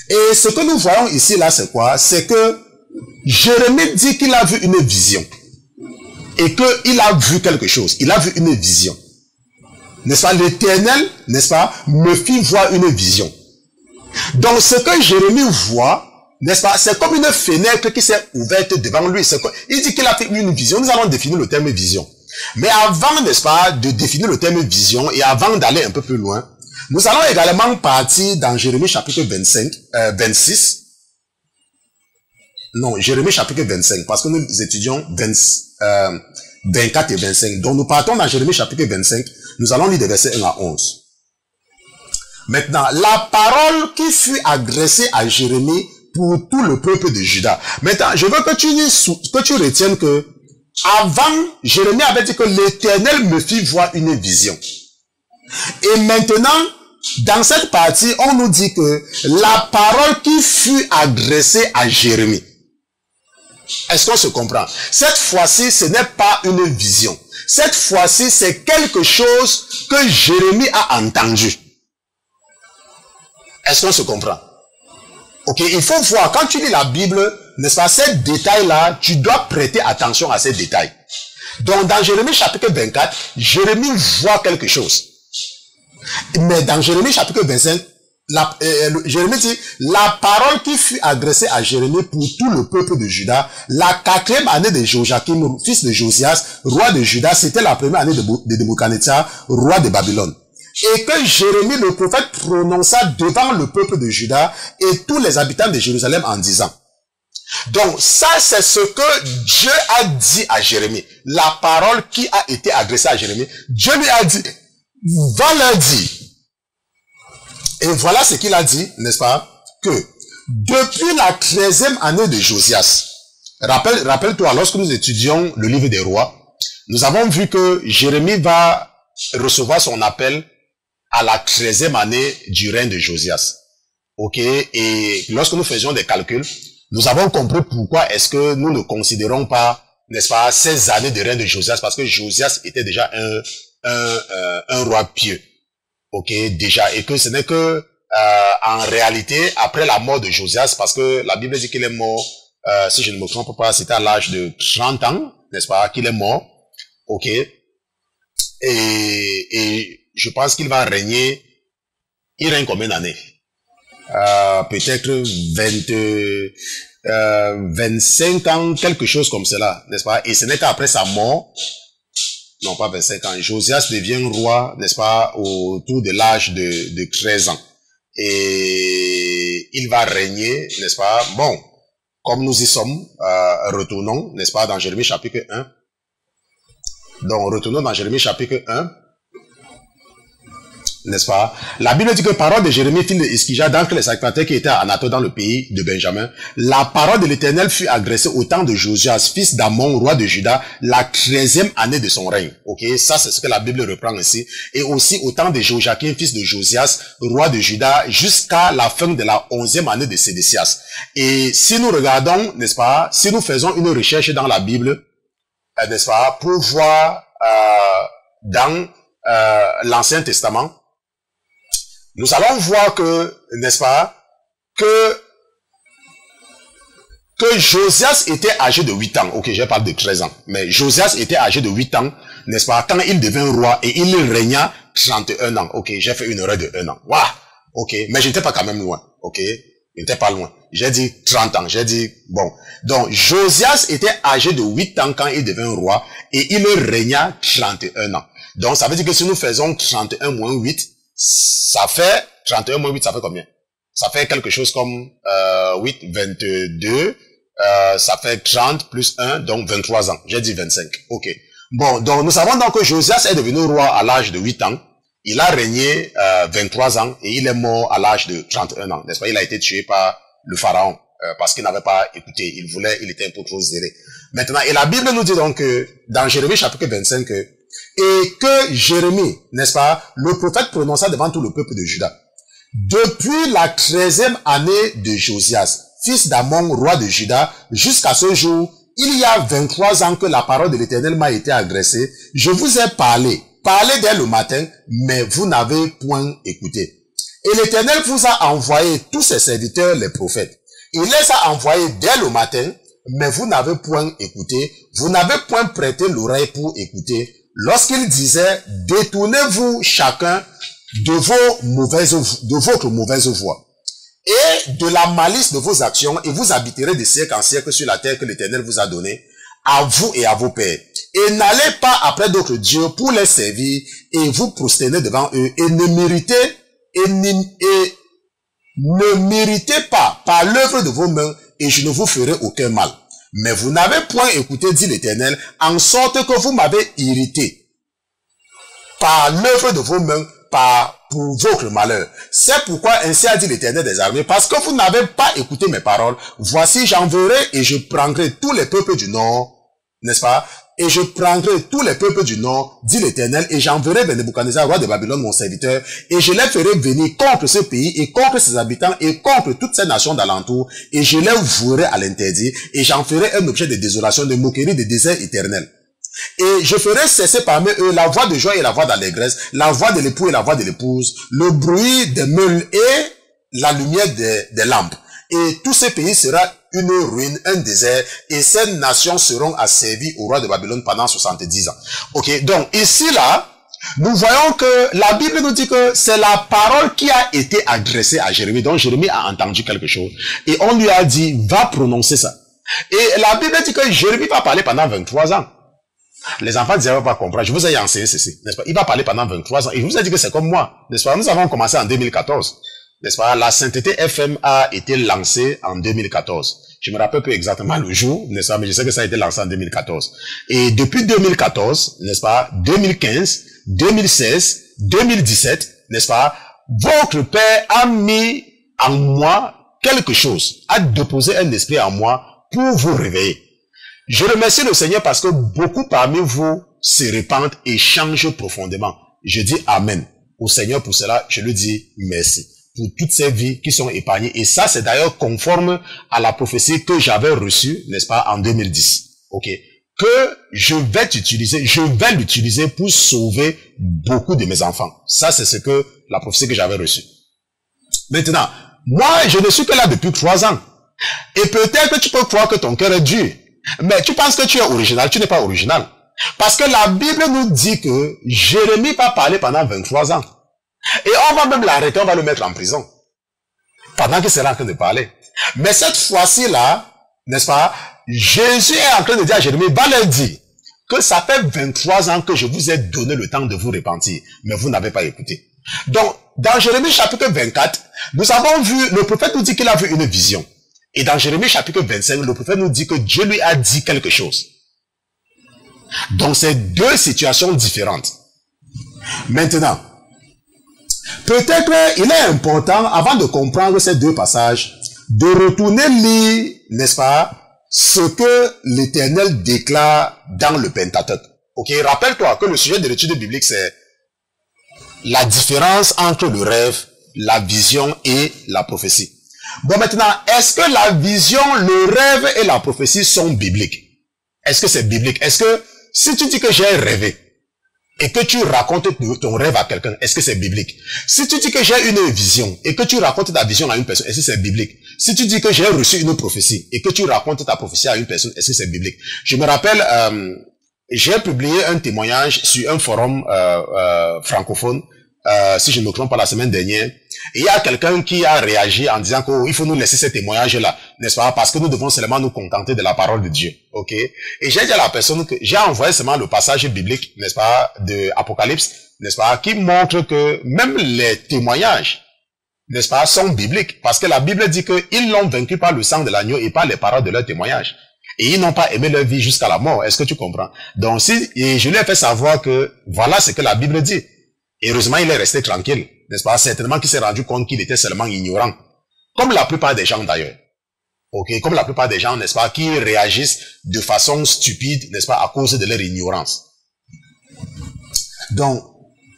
Et ce que nous voyons ici, là, c'est quoi? C'est que Jérémie dit qu'il a vu une vision. Et qu'il a vu quelque chose. Il a vu une vision. N'est-ce pas? L'Éternel, n'est-ce pas, me fit voir une vision. Donc, ce que Jérémie voit, n'est-ce pas, c'est comme une fenêtre qui s'est ouverte devant lui. Il dit qu'il a fait une vision. Nous allons définir le terme vision. Mais avant, n'est-ce pas, de définir le terme vision et avant d'aller un peu plus loin, nous allons également partir dans Jérémie chapitre 26. Non, Jérémie chapitre 25, parce que nous étudions 24 et 25. Donc, nous partons dans Jérémie chapitre 25. Nous allons lire des versets 1 à 11. Maintenant, la parole qui fut adressée à Jérémie pour tout le peuple de Juda. Maintenant, je veux que tu retiennes que avant, Jérémie avait dit que l'Éternel me fit voir une vision. Et maintenant, dans cette partie, on nous dit que la parole qui fut adressée à Jérémie. Est-ce qu'on se comprend? Cette fois-ci, ce n'est pas une vision. Cette fois-ci, c'est quelque chose que Jérémie a entendu. Est-ce qu'on se comprend? Ok, il faut voir, quand tu lis la Bible, n'est-ce pas, ces détails-là, tu dois prêter attention à ces détails. Donc, dans Jérémie chapitre 24, Jérémie voit quelque chose. Mais dans Jérémie chapitre 25, Jérémie dit, la parole qui fut adressée à Jérémie pour tout le peuple de Juda, la 4e année de Joachim, fils de Josias, roi de Juda, c'était la première année de Nebuchadnezzar, roi de Babylone. Et que Jérémie le prophète prononça devant le peuple de Juda et tous les habitants de Jérusalem en disant. Donc ça c'est ce que Dieu a dit à Jérémie. La parole qui a été adressée à Jérémie. Dieu lui a dit, va leur dire. Et voilà ce qu'il a dit, n'est-ce pas? Que depuis la 13e année de Josias, rappelle-toi, lorsque nous étudions le livre des rois, nous avons vu que Jérémie va recevoir son appel à la 13e année du règne de Josias. Ok? Et lorsque nous faisions des calculs, nous avons compris pourquoi est-ce que nous ne considérons pas, n'est-ce pas, ces années de règne de Josias, parce que Josias était déjà un roi pieux. Ok, déjà, et que ce n'est que, en réalité, après la mort de Josias, parce que la Bible dit qu'il est mort, si je ne me trompe pas, c'était à l'âge de 30 ans, n'est-ce pas, qu'il est mort. Ok. Et je pense qu'il va régner, il règne combien d'années? Peut-être 25 ans, quelque chose comme cela, n'est-ce pas? Et ce n'est qu'après sa mort, non pas 25 ans, Josias devient roi, n'est-ce pas, autour de l'âge de 13 ans. Et il va régner, n'est-ce pas? Bon, comme nous y sommes, retournons, n'est-ce pas, dans Jérémie chapitre 1. Donc, retournons dans Jérémie chapitre 1. N'est-ce pas? La Bible dit que parole de Jérémie, fils de Ischija, d'entre les sacrificateurs qui étaient à Anatot dans le pays de Benjamin, la parole de l'Éternel fut adressée au temps de Josias, fils d'Amon, roi de Juda, la 13e année de son règne. Ok? Ça, c'est ce que la Bible reprend ici. Et aussi au temps de Joachim, fils de Josias, roi de Juda, jusqu'à la fin de la 11e année de Sédécias. Et si nous regardons, n'est-ce pas, si nous faisons une recherche dans la Bible, n'est-ce pas, pour voir dans l'Ancien Testament, nous allons voir que, n'est-ce pas, que Josias était âgé de 8 ans. Ok, je parle de 13 ans. Mais Josias était âgé de 8 ans, n'est-ce pas, quand il devint roi et il régna 31 ans. Ok, j'ai fait une erreur de 1 an. Waouh! Ok, mais je n'étais pas quand même loin. Ok, je n'étais pas loin. J'ai dit 30 ans. J'ai dit, bon. Donc, Josias était âgé de 8 ans quand il devint roi et il régna 31 ans. Donc, ça veut dire que si nous faisons 31 moins 8, ça fait, 31 moins 8, ça fait combien? Ça fait quelque chose comme 8, 22, ça fait 30 plus 1, donc 23 ans. J'ai dit 25. Ok. Bon, donc nous savons donc que Josias est devenu roi à l'âge de 8 ans. Il a régné 23 ans et il est mort à l'âge de 31 ans. N'est-ce pas? Il a été tué par le pharaon parce qu'il n'avait pas écouté. Il était un peu trop zélé. Maintenant, et la Bible nous dit donc que dans Jérémie chapitre 25 et que Jérémie, n'est-ce pas, le prophète prononça devant tout le peuple de Juda. Depuis la 13e année de Josias, fils d'Amon, roi de Juda, jusqu'à ce jour, il y a 23 ans que la parole de l'Éternel m'a été adressée. Je vous ai parlé dès le matin, mais vous n'avez point écouté. Et l'Éternel vous a envoyé tous ses serviteurs, les prophètes. Il les a envoyés dès le matin, mais vous n'avez point écouté. Vous n'avez point prêté l'oreille pour écouter. Lorsqu'il disait, détournez-vous chacun de votre mauvaise voie et de la malice de vos actions, et vous habiterez de siècle en siècle sur la terre que l'Éternel vous a donnée, à vous et à vos pères. Et n'allez pas après d'autres dieux pour les servir et vous prosterner devant eux, et ne méritez pas par l'œuvre de vos mains, et je ne vous ferai aucun mal. Mais vous n'avez point écouté, dit l'Éternel, en sorte que vous m'avez irrité par l'œuvre de vos mains, pour votre malheur. C'est pourquoi ainsi a dit l'Éternel des armées, parce que vous n'avez pas écouté mes paroles. Voici, j'enverrai et je prendrai tous les peuples du nord, n'est-ce pas? Et je prendrai tous les peuples du nord, dit l'Éternel, et j'enverrai vers Nebuchadnezzar, roi de Babylone, mon serviteur, et je les ferai venir contre ce pays, et contre ses habitants, et contre toutes ces nations d'alentour, et je les vouerai à l'interdit, et j'en ferai un objet de désolation, de moquerie, de désert éternel. Et je ferai cesser parmi eux la voix de joie et la voix d'allégresse, la voix de l'époux et la voix de l'épouse, le bruit des meules et la lumière des lampes. Et tout ce pays sera une ruine, un désert, et ces nations seront asservies au roi de Babylone pendant 70 ans. Ok, donc ici là, nous voyons que la Bible nous dit que c'est la parole qui a été adressée à Jérémie. Donc Jérémie a entendu quelque chose et on lui a dit, va prononcer ça. Et la Bible dit que Jérémie va parler pendant 23 ans. Les enfants disaient, va pas comprendre. Je vous ai enseigné ceci, n'est-ce pas? Il va parler pendant 23 ans. Et je vous ai dit que c'est comme moi, n'est-ce pas? Nous avons commencé en 2014, n'est-ce pas? La sainteté FM a été lancée en 2014. Je me rappelle plus exactement le jour, n'est-ce pas? Mais je sais que ça a été lancé en 2014. Et depuis 2014, n'est-ce pas? 2015, 2016, 2017, n'est-ce pas? Votre Père a mis en moi quelque chose, a déposé un esprit en moi pour vous réveiller. Je remercie le Seigneur parce que beaucoup parmi vous se répandent et changent profondément. Je dis Amen au Seigneur pour cela. Je lui dis merci pour toutes ces vies qui sont épargnées. Et ça, c'est d'ailleurs conforme à la prophétie que j'avais reçue, n'est-ce pas, en 2010. Ok, que je vais l'utiliser pour sauver beaucoup de mes enfants. Ça, c'est ce que la prophétie que j'avais reçue. Maintenant, moi, je ne suis que là depuis 3 ans. Et peut-être que tu peux croire que ton cœur est dur. Mais tu penses que tu es original, tu n'es pas original. Parce que la Bible nous dit que Jérémie va parler pendant 23 ans. Et on va même l'arrêter, on va le mettre en prison. Pendant qu'il sera en train de parler. Mais cette fois-ci-là, n'est-ce pas, Jésus est en train de dire à Jérémie, va leur dire que ça fait 23 ans que je vous ai donné le temps de vous repentir. Mais vous n'avez pas écouté. Donc, dans Jérémie chapitre 24, nous avons vu, le prophète nous dit qu'il a vu une vision. Et dans Jérémie chapitre 25, le prophète nous dit que Dieu lui a dit quelque chose. Donc c'est deux situations différentes. Maintenant, peut-être il est important, avant de comprendre ces deux passages, de retourner lire, n'est-ce pas, ce que l'Éternel déclare dans le Pentateuque. Ok, rappelle-toi que le sujet de l'étude biblique, c'est la différence entre le rêve, la vision et la prophétie. Bon, maintenant, est-ce que la vision, le rêve et la prophétie sont bibliques? Est-ce que c'est biblique? Est-ce que, si tu dis que j'ai rêvé, et que tu racontes ton rêve à quelqu'un, est-ce que c'est biblique? Si tu dis que j'ai une vision, et que tu racontes ta vision à une personne, est-ce que c'est biblique? Si tu dis que j'ai reçu une prophétie, et que tu racontes ta prophétie à une personne, est-ce que c'est biblique? Je me rappelle, j'ai publié un témoignage sur un forum francophone, si je ne me trompe pas, la semaine dernière. Et il y a quelqu'un qui a réagi en disant qu'il faut nous laisser ce témoignage-là, n'est-ce pas? Parce que nous devons seulement nous contenter de la parole de Dieu. Ok? Et j'ai dit à la personne que j'ai envoyé seulement le passage biblique, n'est-ce pas, de Apocalypse, n'est-ce pas, qui montre que même les témoignages n'est-ce pas, sont bibliques. Parce que la Bible dit qu'ils l'ont vaincu par le sang de l'agneau et par les paroles de leur témoignage. Et ils n'ont pas aimé leur vie jusqu'à la mort. Est-ce que tu comprends? Donc et je lui ai fait savoir que voilà ce que la Bible dit. Et heureusement, il est resté tranquille, n'est-ce pas? Certainement qu'il s'est rendu compte qu'il était seulement ignorant. Comme la plupart des gens d'ailleurs. Ok, comme la plupart des gens, n'est-ce pas, qui réagissent de façon stupide, n'est-ce pas, à cause de leur ignorance. Donc,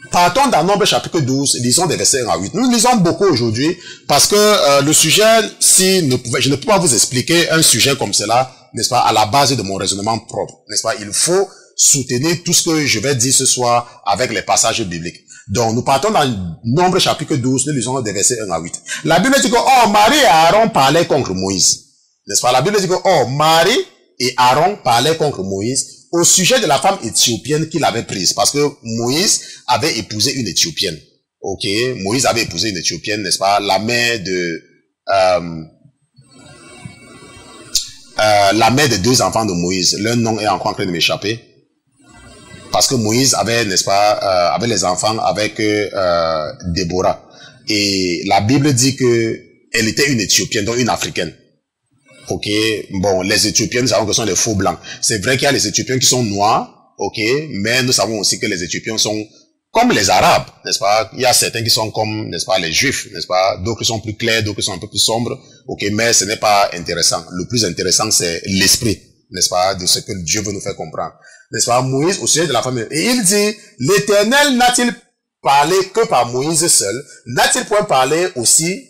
partons dans Nombre chapitre 12, lisons des versets 1 à 8. Nous lisons beaucoup aujourd'hui parce que le sujet, je ne peux pas vous expliquer un sujet comme cela, n'est-ce pas, à la base de mon raisonnement propre, n'est-ce pas. Il faut soutenir tout ce que je vais dire ce soir avec les passages bibliques. Donc, nous partons dans Nombre chapitre 12, nous lisons des versets 1 à 8. La Bible dit que, oh, Marie et Aaron parlaient contre Moïse. N'est-ce pas? La Bible dit que, oh, Marie et Aaron parlaient contre Moïse au sujet de la femme éthiopienne qu'il avait prise. Parce que Moïse avait épousé une Éthiopienne. Ok? Moïse avait épousé une Éthiopienne, n'est-ce pas? La mère de deux enfants de Moïse. Leur nom est encore en train de m'échapper. Parce que Moïse avait, n'est-ce pas, avait les enfants avec Déborah. Et la Bible dit que elle était une Éthiopienne, donc une Africaine. Ok, bon, les Éthiopiens, nous savons que ce sont des faux blancs. C'est vrai qu'il y a les Éthiopiens qui sont noirs, ok, mais nous savons aussi que les Éthiopiens sont comme les Arabes, n'est-ce pas? Il y a certains qui sont comme, n'est-ce pas, les Juifs, n'est-ce pas? D'autres qui sont plus clairs, d'autres qui sont un peu plus sombres, ok, mais ce n'est pas intéressant. Le plus intéressant, c'est l'esprit, n'est-ce pas, de ce que Dieu veut nous faire comprendre. N'est-ce pas? Moïse, au sujet de la famille. Et il dit, l'Éternel n'a-t-il parlé que par Moïse seul? N'a-t-il point parlé aussi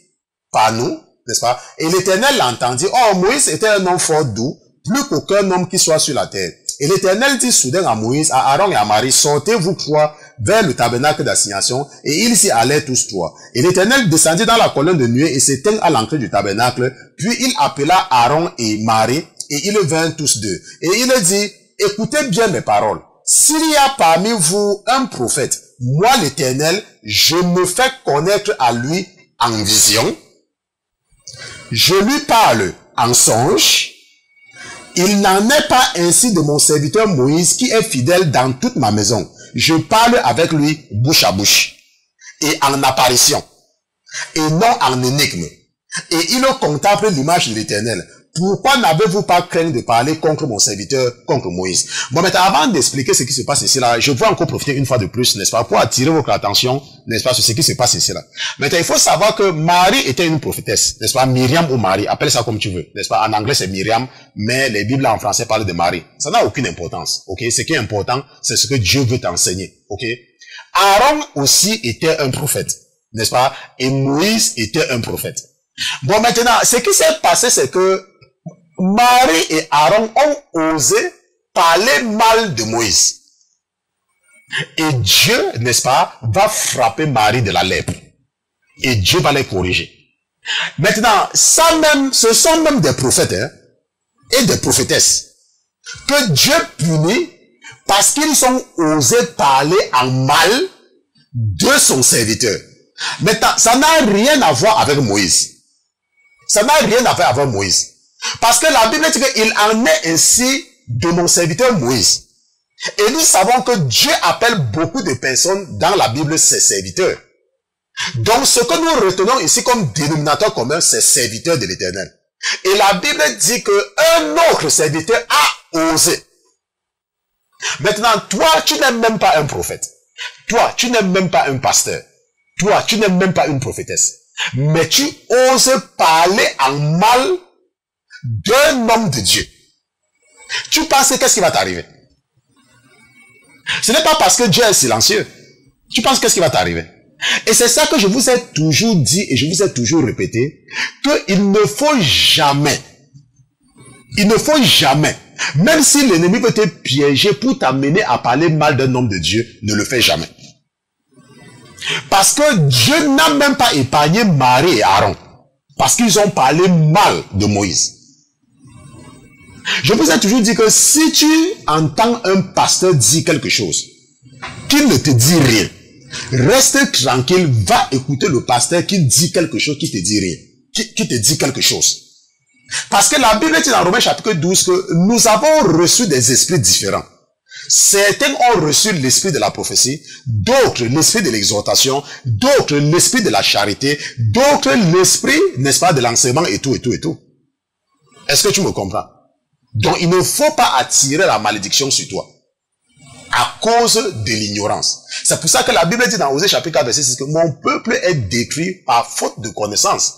par nous? N'est-ce pas? Et l'Éternel l'entendit. Oh, Moïse était un homme fort doux, plus qu'aucun homme qui soit sur la terre. Et l'Éternel dit soudain à Moïse, à Aaron et à Marie, sortez vous trois vers le tabernacle d'assignation. Et ils s'y allaient tous trois. Et l'Éternel descendit dans la colonne de nuée et s'éteignit à l'entrée du tabernacle. Puis il appela Aaron et Marie, et ils vinrent tous deux. Et il dit, écoutez bien mes paroles. S'il y a parmi vous un prophète, moi l'Éternel, je me fais connaître à lui en vision. Je lui parle en songe. Il n'en est pas ainsi de mon serviteur Moïse qui est fidèle dans toute ma maison. Je parle avec lui bouche à bouche et en apparition et non en énigme. Et il contemple l'image de l'Éternel. Pourquoi n'avez-vous pas craint de parler contre mon serviteur, contre Moïse? Bon, maintenant, avant d'expliquer ce qui se passe ici là, je veux encore profiter une fois de plus, n'est-ce pas, pour attirer votre attention, n'est-ce pas, sur ce qui se passe ici là. Maintenant, il faut savoir que Marie était une prophétesse, n'est-ce pas, Myriam ou Marie, appelle ça comme tu veux, n'est-ce pas, en anglais c'est Myriam, mais les Bibles en français parlent de Marie. Ça n'a aucune importance, ok? Ce qui est important, c'est ce que Dieu veut t'enseigner, ok? Aaron aussi était un prophète, n'est-ce pas, et Moïse était un prophète. Bon, maintenant, ce qui s'est passé, c'est que Marie et Aaron ont osé parler mal de Moïse. Et Dieu, n'est-ce pas, va frapper Marie de la lèpre. Et Dieu va les corriger. Maintenant, ça même, ce sont même des prophètes, hein, et des prophétesses que Dieu punit parce qu'ils ont osé parler en mal de son serviteur. Maintenant, ça n'a rien à voir avec Moïse. Ça n'a rien à voir avec Moïse. Parce que la Bible dit qu'il en est ainsi de mon serviteur Moïse. Et nous savons que Dieu appelle beaucoup de personnes dans la Bible ses serviteurs. Donc ce que nous retenons ici comme dénominateur commun, c'est serviteur de l'Éternel. Et la Bible dit qu'un autre serviteur a osé. Maintenant, toi, tu n'es même pas un prophète. Toi, tu n'es même pas un pasteur. Toi, tu n'es même pas une prophétesse. Mais tu oses parler en mal d'un homme de Dieu. Tu penses qu'est-ce qui va t'arriver? Ce n'est pas parce que Dieu est silencieux. Tu penses qu'est-ce qui va t'arriver? Et c'est ça que je vous ai toujours dit et je vous ai toujours répété, qu'il ne faut jamais, même si l'ennemi veut te piéger pour t'amener à parler mal d'un homme de Dieu, ne le fais jamais. Parce que Dieu n'a même pas épargné Marie et Aaron, parce qu'ils ont parlé mal de Moïse. Je vous ai toujours dit que si tu entends un pasteur dire quelque chose, qu'il ne te dit rien, reste tranquille, va écouter le pasteur qui dit quelque chose, qui te dit rien, qui te dit quelque chose. Parce que la Bible dit dans Romains chapitre 12 que nous avons reçu des esprits différents. Certains ont reçu l'esprit de la prophétie, d'autres l'esprit de l'exhortation, d'autres l'esprit de la charité, d'autres l'esprit, n'est-ce pas, de l'enseignement et tout, et tout, et tout. Est-ce que tu me comprends? Donc, il ne faut pas attirer la malédiction sur toi à cause de l'ignorance. C'est pour ça que la Bible dit dans Osée chapitre 4, verset 6 que mon peuple est détruit par faute de connaissance.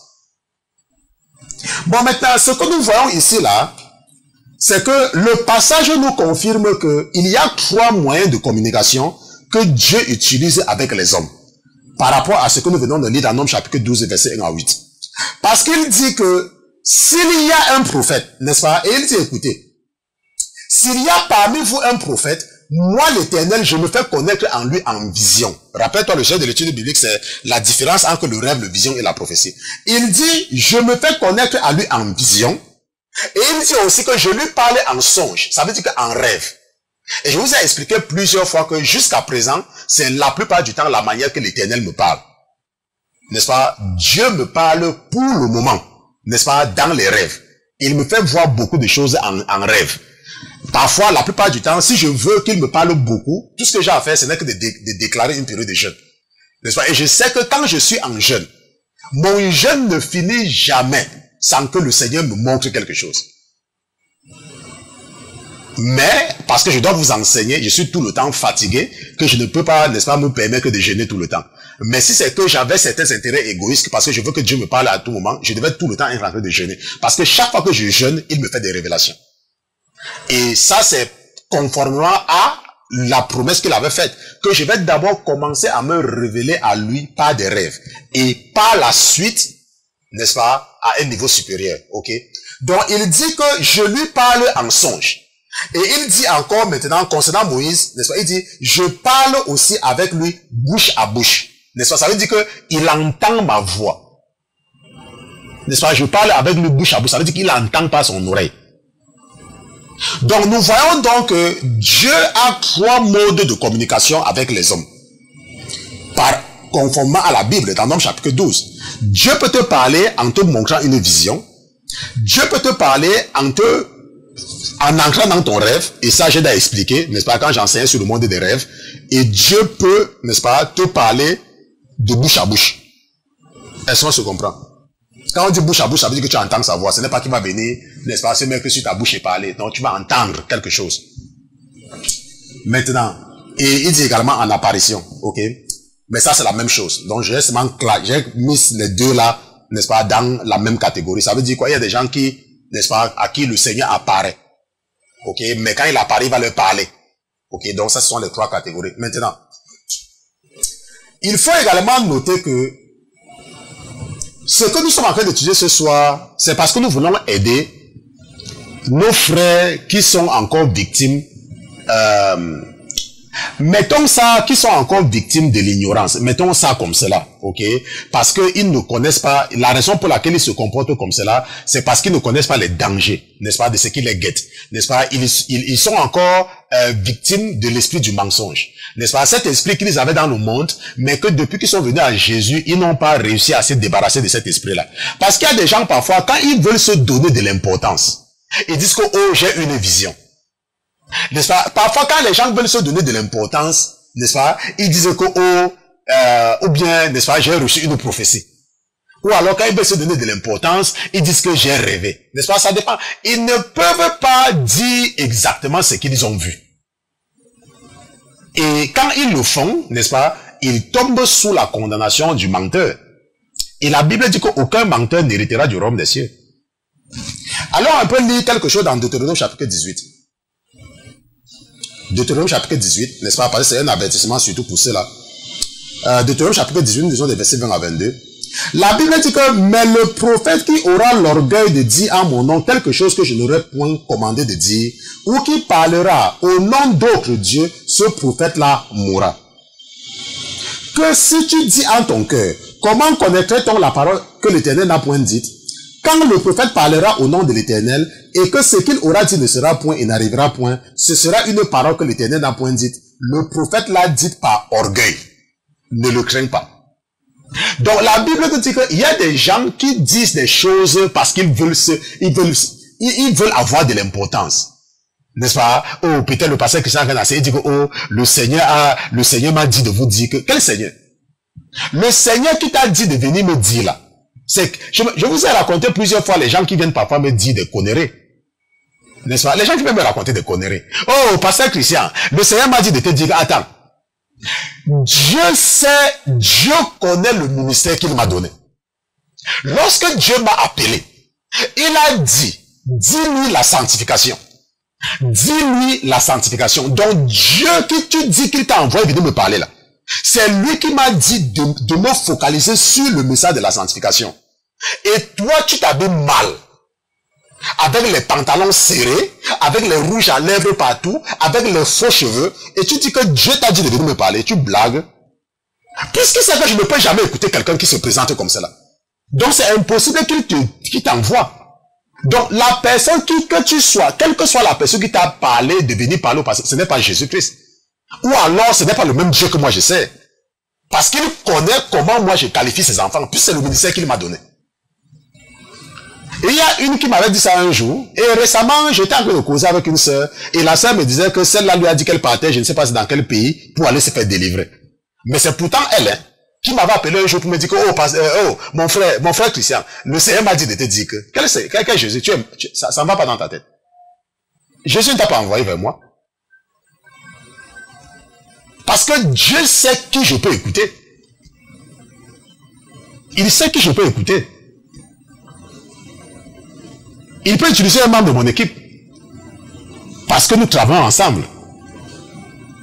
Bon, maintenant, ce que nous voyons ici, là, c'est que le passage nous confirme qu'il y a 3 moyens de communication que Dieu utilise avec les hommes. Par rapport à ce que nous venons de lire dans Nombre chapitre 12, verset 1 à 8. Parce qu'il dit que s'il y a un prophète, n'est-ce pas? Et il dit, écoutez, s'il y a parmi vous un prophète, moi l'Éternel, je me fais connaître en lui en vision. Rappelle-toi, le sujet de l'étude biblique, c'est la différence entre le rêve, la vision et la prophétie. Il dit, je me fais connaître à lui en vision. Et il dit aussi que je lui parlais en songe. Ça veut dire qu'en rêve. Et je vous ai expliqué plusieurs fois que jusqu'à présent, c'est la plupart du temps la manière que l'Éternel me parle. N'est-ce pas? Dieu me parle pour le moment. N'est-ce pas? Dans les rêves. Il me fait voir beaucoup de choses en rêve. Parfois, la plupart du temps, si je veux qu'il me parle beaucoup, tout ce que j'ai à faire, ce n'est que de déclarer une période de jeûne. N'est-ce pas? Et je sais que quand je suis en jeûne, mon jeûne ne finit jamais sans que le Seigneur me montre quelque chose. Mais, parce que je dois vous enseigner, je suis tout le temps fatigué, que je ne peux pas, n'est-ce pas, me permettre de jeûner tout le temps. Mais si c'est que j'avais certains intérêts égoïstes, parce que je veux que Dieu me parle à tout moment, je devais tout le temps être en train de jeûner. Parce que chaque fois que je jeûne, il me fait des révélations. Et ça, c'est conformément à la promesse qu'il avait faite, que je vais d'abord commencer à me révéler à lui par des rêves. Et par la suite, n'est-ce pas, à un niveau supérieur, ok? Donc, il dit que je lui parle en songe. Et il dit encore maintenant, concernant Moïse, n'est-ce pas, il dit, je parle aussi avec lui bouche à bouche. N'est-ce pas, ça veut dire que il entend ma voix. N'est-ce pas, je parle avec lui bouche à bouche, ça veut dire qu'il n'entend pas son oreille. Donc, nous voyons donc que Dieu a 3 modes de communication avec les hommes. Conformément à la Bible, dans Nombre chapitre 12. Dieu peut te parler en te montrant une vision. Dieu peut te parler en entrant dans ton rêve. Et ça, j'ai déjà expliqué, n'est-ce pas, quand j'enseignais sur le monde des rêves. Et Dieu peut, n'est-ce pas, te parler de bouche à bouche. Est-ce qu'on se comprend? Quand on dit bouche à bouche, ça veut dire que tu entends sa voix. Ce n'est pas qu'il va venir, n'est-ce pas, se mettre sur ta bouche et parler. Donc, tu vas entendre quelque chose. Maintenant, et il dit également en apparition, ok? Mais ça, c'est la même chose. Donc, j'ai mis les deux là, n'est-ce pas, dans la même catégorie. Ça veut dire quoi? Il y a des gens qui, n'est-ce pas, à qui le Seigneur apparaît. Ok? Mais quand il apparaît, il va leur parler. Ok? Donc, ça, ce sont les 3 catégories. Maintenant, il faut également noter que ce que nous sommes en train d'étudier ce soir, c'est parce que nous voulons aider nos frères qui sont encore victimes, mettons ça, qui sont encore victimes de l'ignorance. Mettons ça comme cela, ok? Parce qu'ils ne connaissent pas, la raison pour laquelle ils se comportent comme cela, c'est parce qu'ils ne connaissent pas les dangers, n'est-ce pas, de ce qui les guette, n'est-ce pas? Ils sont encore victimes de l'esprit du mensonge, n'est-ce pas? Cet esprit qu'ils avaient dans le monde, mais que depuis qu'ils sont venus à Jésus, ils n'ont pas réussi à se débarrasser de cet esprit-là. Parce qu'il y a des gens parfois, quand ils veulent se donner de l'importance, ils disent que, oh, j'ai une vision. N'est-ce pas? Parfois, quand les gens veulent se donner de l'importance, n'est-ce pas? Ils disent que, ou bien, n'est-ce pas, j'ai reçu une prophétie. Ou alors, quand ils veulent se donner de l'importance, ils disent que j'ai rêvé. N'est-ce pas? Ça dépend. Ils ne peuvent pas dire exactement ce qu'ils ont vu. Et quand ils le font, n'est-ce pas, ils tombent sous la condamnation du menteur. Et la Bible dit qu'aucun menteur n'héritera du royaume des cieux. Alors, on peut lire quelque chose dans Deutéronome chapitre 18. Deutéronome chapitre 18, n'est-ce pas? Parce que c'est un avertissement surtout pour cela. Deutéronome chapitre 18, nous disons des versets 20 à 22. La Bible dit que, mais le prophète qui aura l'orgueil de dire en mon nom quelque chose que je n'aurais point commandé de dire, ou qui parlera au nom d'autres dieux, ce prophète-là mourra. Que si tu dis en ton cœur, comment connaîtrait-on la parole que l'Éternel n'a point dite? Quand le prophète parlera au nom de l'Éternel, et que ce qu'il aura dit ne sera point et n'arrivera point, ce sera une parole que l'Éternel n'a point dite. Le prophète l'a dite par orgueil. Ne le crains pas. Donc la Bible nous dit qu'il y a des gens qui disent des choses parce qu'ils veulent avoir de l'importance. N'est-ce pas? Oh, peut-être le pasteur Christian Renassi dit que, oh, le Seigneur m'a dit de vous dire que, quel Seigneur? Le Seigneur qui t'a dit de venir me dire là, c'est que, je vous ai raconté plusieurs fois les gens qui viennent parfois me dire des conneries. N'est-ce pas? Les gens qui viennent me raconter des conneries. Oh, pasteur Christian, le Seigneur m'a dit de te dire, attends, Dieu connaît le ministère qu'il m'a donné. Lorsque Dieu m'a appelé, il a dit, dis-lui la sanctification. Dis-lui la sanctification. Donc Dieu qui tu dis qu'il t'a envoyé venir me parler là, c'est lui qui m'a dit de me focaliser sur le message de la sanctification. Et toi, tu t'habilles mal. Avec les pantalons serrés, avec les rouges à lèvres partout, avec les faux cheveux, et tu dis que Dieu t'a dit de venir me parler, tu blagues. Puisque c'est que je ne peux jamais écouter quelqu'un qui se présente comme cela. Donc c'est impossible qu'il t'envoie. Donc la personne que tu sois, quelle que soit la personne qui t'a parlé de venir parler au passé, ce n'est pas Jésus-Christ. Ou alors ce n'est pas le même Dieu que moi je sais. Parce qu'il connaît comment moi je qualifie ses enfants, puis c'est le ministère qu'il m'a donné. Et il y a une qui m'avait dit ça un jour, et récemment, j'étais en train de causer avec une sœur, et la sœur me disait que celle-là lui a dit qu'elle partait, je ne sais pas dans quel pays, pour aller se faire délivrer. Mais c'est pourtant elle, hein, qui m'avait appelé un jour pour me dire que, mon frère Christian, le Seigneur m'a dit de te dire que, quel Jésus, ça ne va pas dans ta tête. Jésus ne t'a pas envoyé vers moi. Parce que Dieu sait qui je peux écouter. Il sait qui je peux écouter. Il peut utiliser un membre de mon équipe. Parce que nous travaillons ensemble.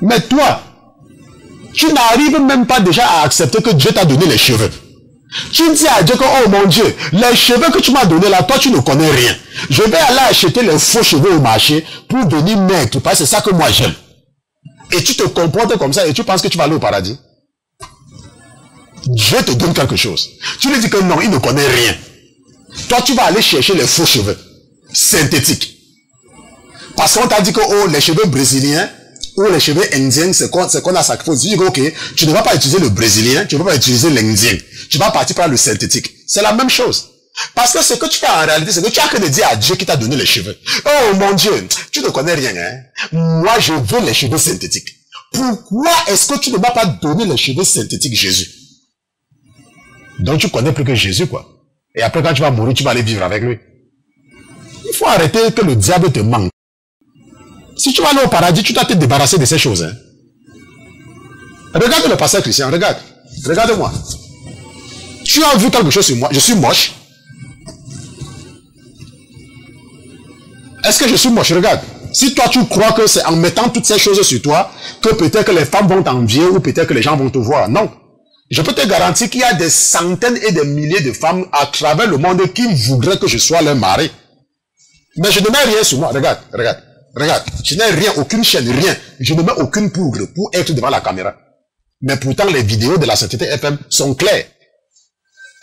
Mais toi, tu n'arrives même pas déjà à accepter que Dieu t'a donné les cheveux. Tu dis à Dieu que, oh mon Dieu, les cheveux que tu m'as donnés là, toi tu ne connais rien. Je vais aller acheter les faux cheveux au marché pour venir mettre, parce que c'est ça que moi j'aime. Et tu te comportes comme ça et tu penses que tu vas aller au paradis. Dieu te donne quelque chose. Tu lui dis que non, il ne connaît rien. Toi tu vas aller chercher les faux cheveux synthétiques. Parce qu'on t'a dit que, oh, les cheveux brésiliens ou les cheveux indiens, c'est qu'on a sacrifié. Tu dis que, ok, tu ne vas pas utiliser le brésilien, tu ne vas pas utiliser l'indien. Tu vas partir par le synthétique. C'est la même chose. Parce que ce que tu fais en réalité, c'est que tu as que de dire à Dieu qui t'a donné les cheveux. Oh mon Dieu, tu ne connais rien, hein. Moi, je veux les cheveux synthétiques. Pourquoi est-ce que tu ne m'as pas donné les cheveux synthétiques, Jésus? Donc tu connais plus que Jésus, quoi. Et après, quand tu vas mourir, tu vas aller vivre avec lui. Il faut arrêter que le diable te manque. Si tu vas aller au paradis, tu dois te débarrasser de ces choses. Hein. Regarde le pasteur Christian, regarde. Regarde-moi. Tu as vu quelque chose sur moi? Je suis moche. Est-ce que je suis moche? Regarde. Si toi tu crois que c'est en mettant toutes ces choses sur toi que peut-être que les femmes vont t'envier ou peut-être que les gens vont te voir. Non. Je peux te garantir qu'il y a des centaines et des milliers de femmes à travers le monde qui voudraient que je sois leur mari. Mais je ne mets rien sur moi. Regarde, regarde, regarde. Je n'ai rien, aucune chaîne, rien. Je ne mets aucune poudre pour être devant la caméra. Mais pourtant, les vidéos de la Sainteté FM sont claires.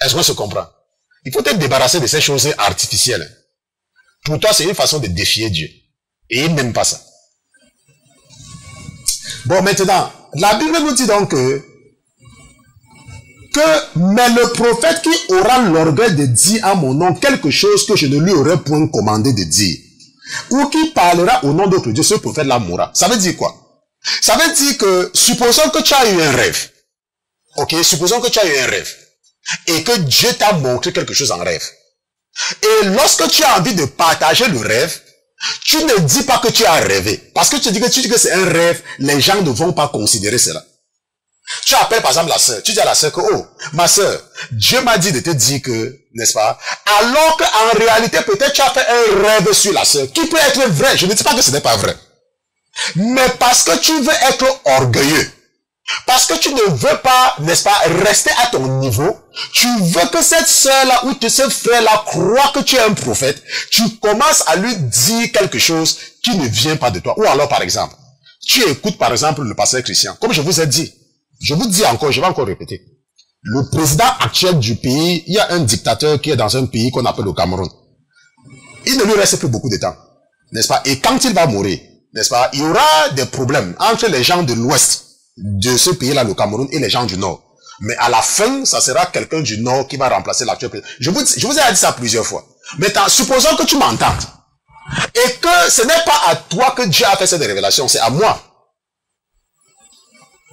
Est-ce qu'on se comprend? Il faut te débarrasser de ces choses artificielles. Pour toi, c'est une façon de défier Dieu. Et il n'aime pas ça. Bon, maintenant, la Bible nous dit donc mais le prophète qui aura l'orgueil de dire à mon nom quelque chose que je ne lui aurais point commandé de dire, ou qui parlera au nom d'autre Dieu, ce prophète-là mourra. Ça veut dire quoi? Ça veut dire que, supposons que tu as eu un rêve. Ok, supposons que tu as eu un rêve. Et que Dieu t'a montré quelque chose en rêve. Et lorsque tu as envie de partager le rêve, tu ne dis pas que tu as rêvé. Parce que tu dis que c'est un rêve, les gens ne vont pas considérer cela. Tu appelles par exemple la sœur, tu dis à la sœur que, oh, ma sœur, Dieu m'a dit de te dire que, n'est-ce pas? Alors qu'en réalité, peut-être tu as fait un rêve sur la sœur, qui peut être vrai. Je ne dis pas que ce n'est pas vrai. Mais parce que tu veux être orgueilleux, parce que tu ne veux pas, n'est-ce pas, rester à ton niveau, tu veux que cette sœur-là ou ce frère-là croit que tu es un prophète, tu commences à lui dire quelque chose qui ne vient pas de toi. Ou alors, par exemple, tu écoutes par exemple le pasteur Christian, comme je vous ai dit. Je vous dis encore, je vais encore répéter. Le président actuel du pays, il y a un dictateur qui est dans un pays qu'on appelle le Cameroun. Il ne lui reste plus beaucoup de temps, n'est-ce pas? Et quand il va mourir, n'est-ce pas, il y aura des problèmes entre les gens de l'ouest de ce pays-là, le Cameroun, et les gens du nord. Mais à la fin, ça sera quelqu'un du nord qui va remplacer l'actuel président. Je vous ai dit ça plusieurs fois. Maintenant, supposons que tu m'entendes. Et que ce n'est pas à toi que Dieu a fait cette révélation, c'est à moi.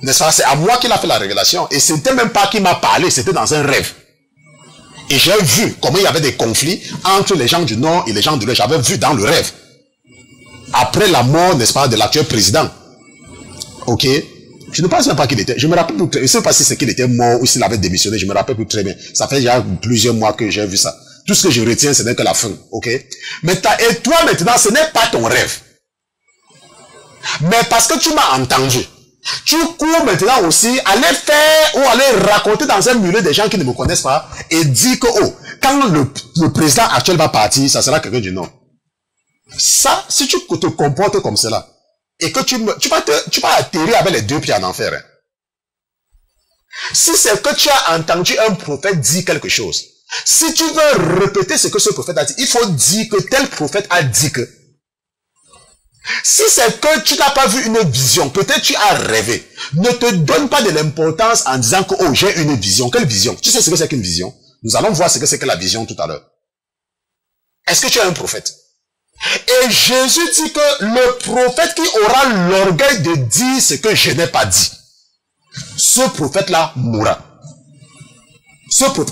N'est-ce pas? C'est à moi qu'il a fait la révélation. Et c'était même pas qu'il m'a parlé, c'était dans un rêve. Et j'ai vu comment il y avait des conflits entre les gens du Nord et les gens de l'Ouest. J'avais vu dans le rêve. Après la mort, n'est-ce pas, de l'actuel président. Ok? Je ne pense même pas qu'il était. Je me rappelle plus. Je ne sais pas si c'est qu'il était mort ou s'il avait démissionné. Je me rappelle plus très bien. Ça fait déjà plusieurs mois que j'ai vu ça. Tout ce que je retiens, ce n'est que la fin. Ok? Mais et toi maintenant, ce n'est pas ton rêve. Mais parce que tu m'as entendu. Tu cours maintenant aussi, aller faire ou aller raconter dans un milieu des gens qui ne me connaissent pas et dire que, oh, quand le président actuel va partir, ça sera quelqu'un du Nord. Ça, si tu te comportes comme cela, et que tu vas atterrir avec les deux pieds en enfer. Hein. Si c'est que tu as entendu un prophète dire quelque chose, si tu veux répéter ce que ce prophète a dit, il faut dire que tel prophète a dit que. Si c'est que tu n'as pas vu une vision, peut-être tu as rêvé. Ne te donne pas de l'importance en disant que, oh, j'ai une vision. Quelle vision? Tu sais ce que c'est qu'une vision? Nous allons voir ce que c'est que la vision tout à l'heure. Est-ce que tu es un prophète? Et Jésus dit que le prophète qui aura l'orgueil de dire ce que je n'ai pas dit, ce prophète-là mourra.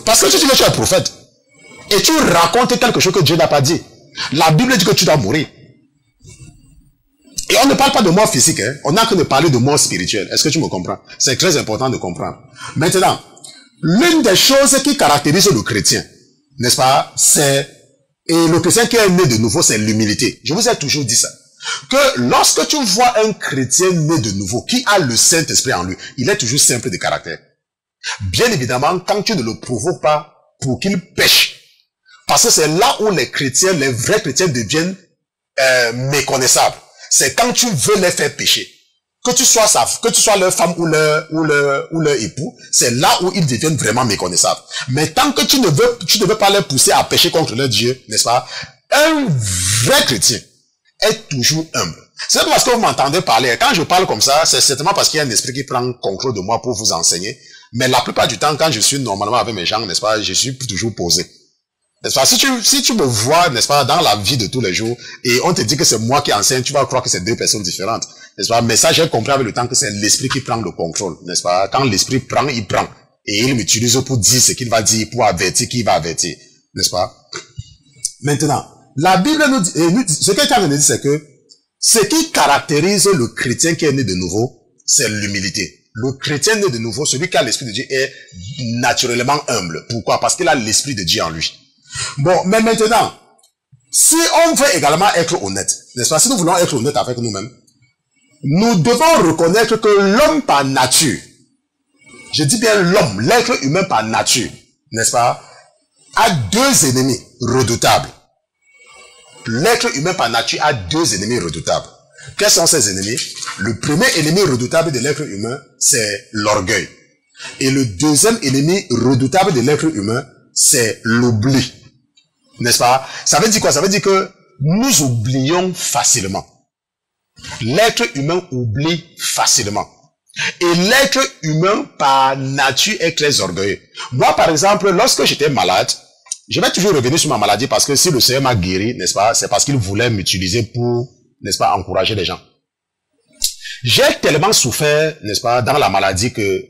Parce que tu dis que tu es un prophète. Et tu racontes quelque chose que Dieu n'a pas dit. La Bible dit que tu dois mourir. Et on ne parle pas de mort physique, hein. On n'a que de parler de mort spirituelle. Est-ce que tu me comprends? C'est très important de comprendre. Maintenant, l'une des choses qui caractérise le chrétien, n'est-ce pas, et le chrétien qui est né de nouveau, c'est l'humilité. Je vous ai toujours dit ça. Que lorsque tu vois un chrétien né de nouveau, qui a le Saint-Esprit en lui, il est toujours simple de caractère. Bien évidemment, quand tu ne le provoques pas pour qu'il pêche, parce que c'est là où les chrétiens, les vrais chrétiens deviennent méconnaissables. C'est quand tu veux les faire pécher. Que tu sois leur femme ou leur époux, c'est là où ils deviennent vraiment méconnaissables. Mais tant que tu ne veux pas les pousser à pécher contre leur Dieu, n'est-ce pas? Un vrai chrétien est toujours humble. C'est pas parce que vous m'entendez parler. Quand je parle comme ça, c'est certainement parce qu'il y a un esprit qui prend contrôle de moi pour vous enseigner. Mais la plupart du temps, quand je suis normalement avec mes gens, n'est-ce pas, je suis toujours posé. N'est-ce pas? Si tu me vois, n'est-ce pas, dans la vie de tous les jours, et on te dit que c'est moi qui enseigne, tu vas croire que c'est deux personnes différentes. N'est-ce pas? Mais ça, j'ai compris avec le temps que c'est l'esprit qui prend le contrôle. N'est-ce pas? Quand l'esprit prend, il prend. Et il m'utilise pour dire ce qu'il va dire, pour avertir qui va avertir. N'est-ce pas? Maintenant, la Bible nous dit, ce que tu dit, c'est que ce qui caractérise le chrétien qui est né de nouveau, c'est l'humilité. Le chrétien né de nouveau, celui qui a l'esprit de Dieu, est naturellement humble. Pourquoi? Parce qu'il a l'esprit de Dieu en lui. Bon, mais maintenant, si on veut également être honnête, n'est-ce pas? Si nous voulons être honnêtes avec nous-mêmes, nous devons reconnaître que l'homme par nature, je dis bien l'homme, l'être humain par nature, n'est-ce pas, a deux ennemis redoutables. L'être humain par nature a deux ennemis redoutables. Quels sont ces ennemis? Le premier ennemi redoutable de l'être humain, c'est l'orgueil. Et le deuxième ennemi redoutable de l'être humain, c'est l'oubli. N'est-ce pas? Ça veut dire quoi? Ça veut dire que nous oublions facilement. L'être humain oublie facilement. Et l'être humain, par nature, est très orgueilleux. Moi, par exemple, lorsque j'étais malade, je vais toujours revenir sur ma maladie parce que si le Seigneur m'a guéri, n'est-ce pas, c'est parce qu'il voulait m'utiliser pour, n'est-ce pas, encourager les gens. J'ai tellement souffert, n'est-ce pas, dans la maladie que,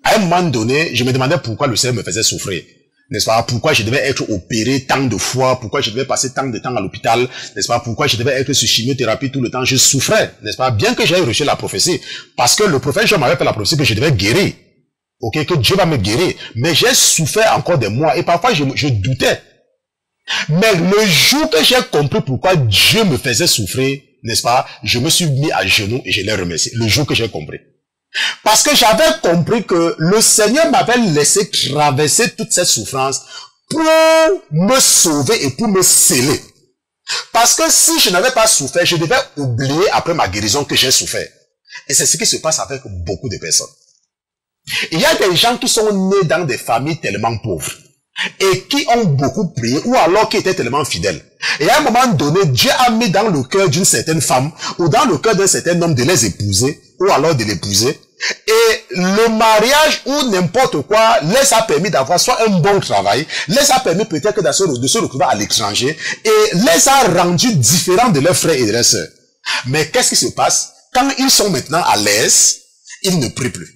à un moment donné, je me demandais pourquoi le Seigneur me faisait souffrir. N'est-ce pas? Pourquoi je devais être opéré tant de fois? Pourquoi je devais passer tant de temps à l'hôpital? N'est-ce pas? Pourquoi je devais être sur chimiothérapie tout le temps? Je souffrais, n'est-ce pas? Bien que j'aie reçu la prophétie. Parce que le prophète Jean m'avait fait la prophétie que je devais guérir. Ok? Que Dieu va me guérir. Mais j'ai souffert encore des mois. Et parfois, je doutais. Mais le jour que j'ai compris pourquoi Dieu me faisait souffrir, n'est-ce pas? Je me suis mis à genoux et je l'ai remercié. Le jour que j'ai compris. Parce que j'avais compris que le Seigneur m'avait laissé traverser toute cette souffrance pour me sauver et pour me sceller. Parce que si je n'avais pas souffert, je devais oublier après ma guérison que j'ai souffert. Et c'est ce qui se passe avec beaucoup de personnes. Il y a des gens qui sont nés dans des familles tellement pauvres et qui ont beaucoup prié ou alors qui étaient tellement fidèles. Et à un moment donné, Dieu a mis dans le cœur d'une certaine femme ou dans le cœur d'un certain homme de les épouser ou alors de l'épouser. Et le mariage ou n'importe quoi les a permis d'avoir soit un bon travail, les a permis peut-être de se retrouver à l'étranger et les a rendus différents de leurs frères et de leurs sœurs. Mais qu'est-ce qui se passe? Quand ils sont maintenant à l'aise, ils ne prient plus.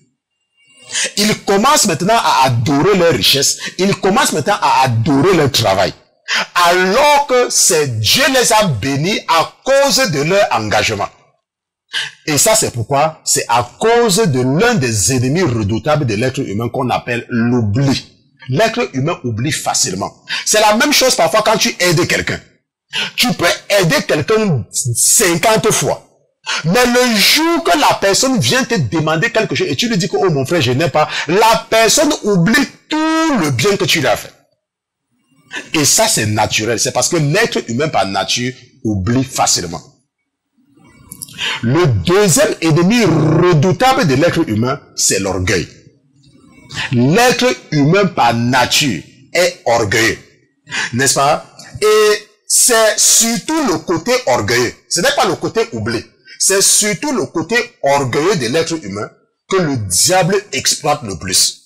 Ils commencent maintenant à adorer leur richesse. Ils commencent maintenant à adorer leur travail. Alors que c'est Dieu les a bénis à cause de leur engagement. Et ça, c'est pourquoi c'est à cause de l'un des ennemis redoutables de l'être humain qu'on appelle l'oubli. L'être humain oublie facilement. C'est la même chose parfois quand tu aides quelqu'un. Tu peux aider quelqu'un 50 fois. Mais le jour que la personne vient te demander quelque chose et tu lui dis que, oh mon frère, je n'ai pas, la personne oublie tout le bien que tu lui as fait. Et ça, c'est naturel. C'est parce que l'être humain par nature oublie facilement. Le deuxième ennemi redoutable de l'être humain, c'est l'orgueil. L'être humain par nature est orgueilleux. N'est-ce pas? Et c'est surtout le côté orgueilleux. Ce n'est pas le côté oublié. C'est surtout le côté orgueilleux de l'être humain que le diable exploite le plus.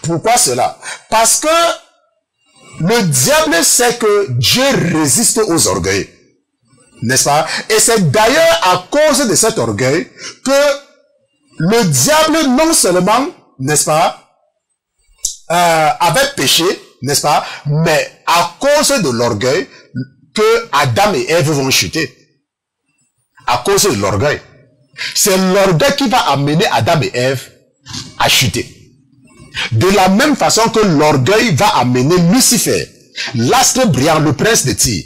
Pourquoi cela? Parce que le diable sait que Dieu résiste aux orgueils. N'est-ce pas? Et c'est d'ailleurs à cause de cet orgueil que le diable non seulement, n'est-ce pas, avait péché, n'est-ce pas, mais à cause de l'orgueil que Adam et Ève vont chuter. À cause de l'orgueil. C'est l'orgueil qui va amener Adam et Ève à chuter. De la même façon que l'orgueil va amener Lucifer, l'astre brillant, le prince de Tyr,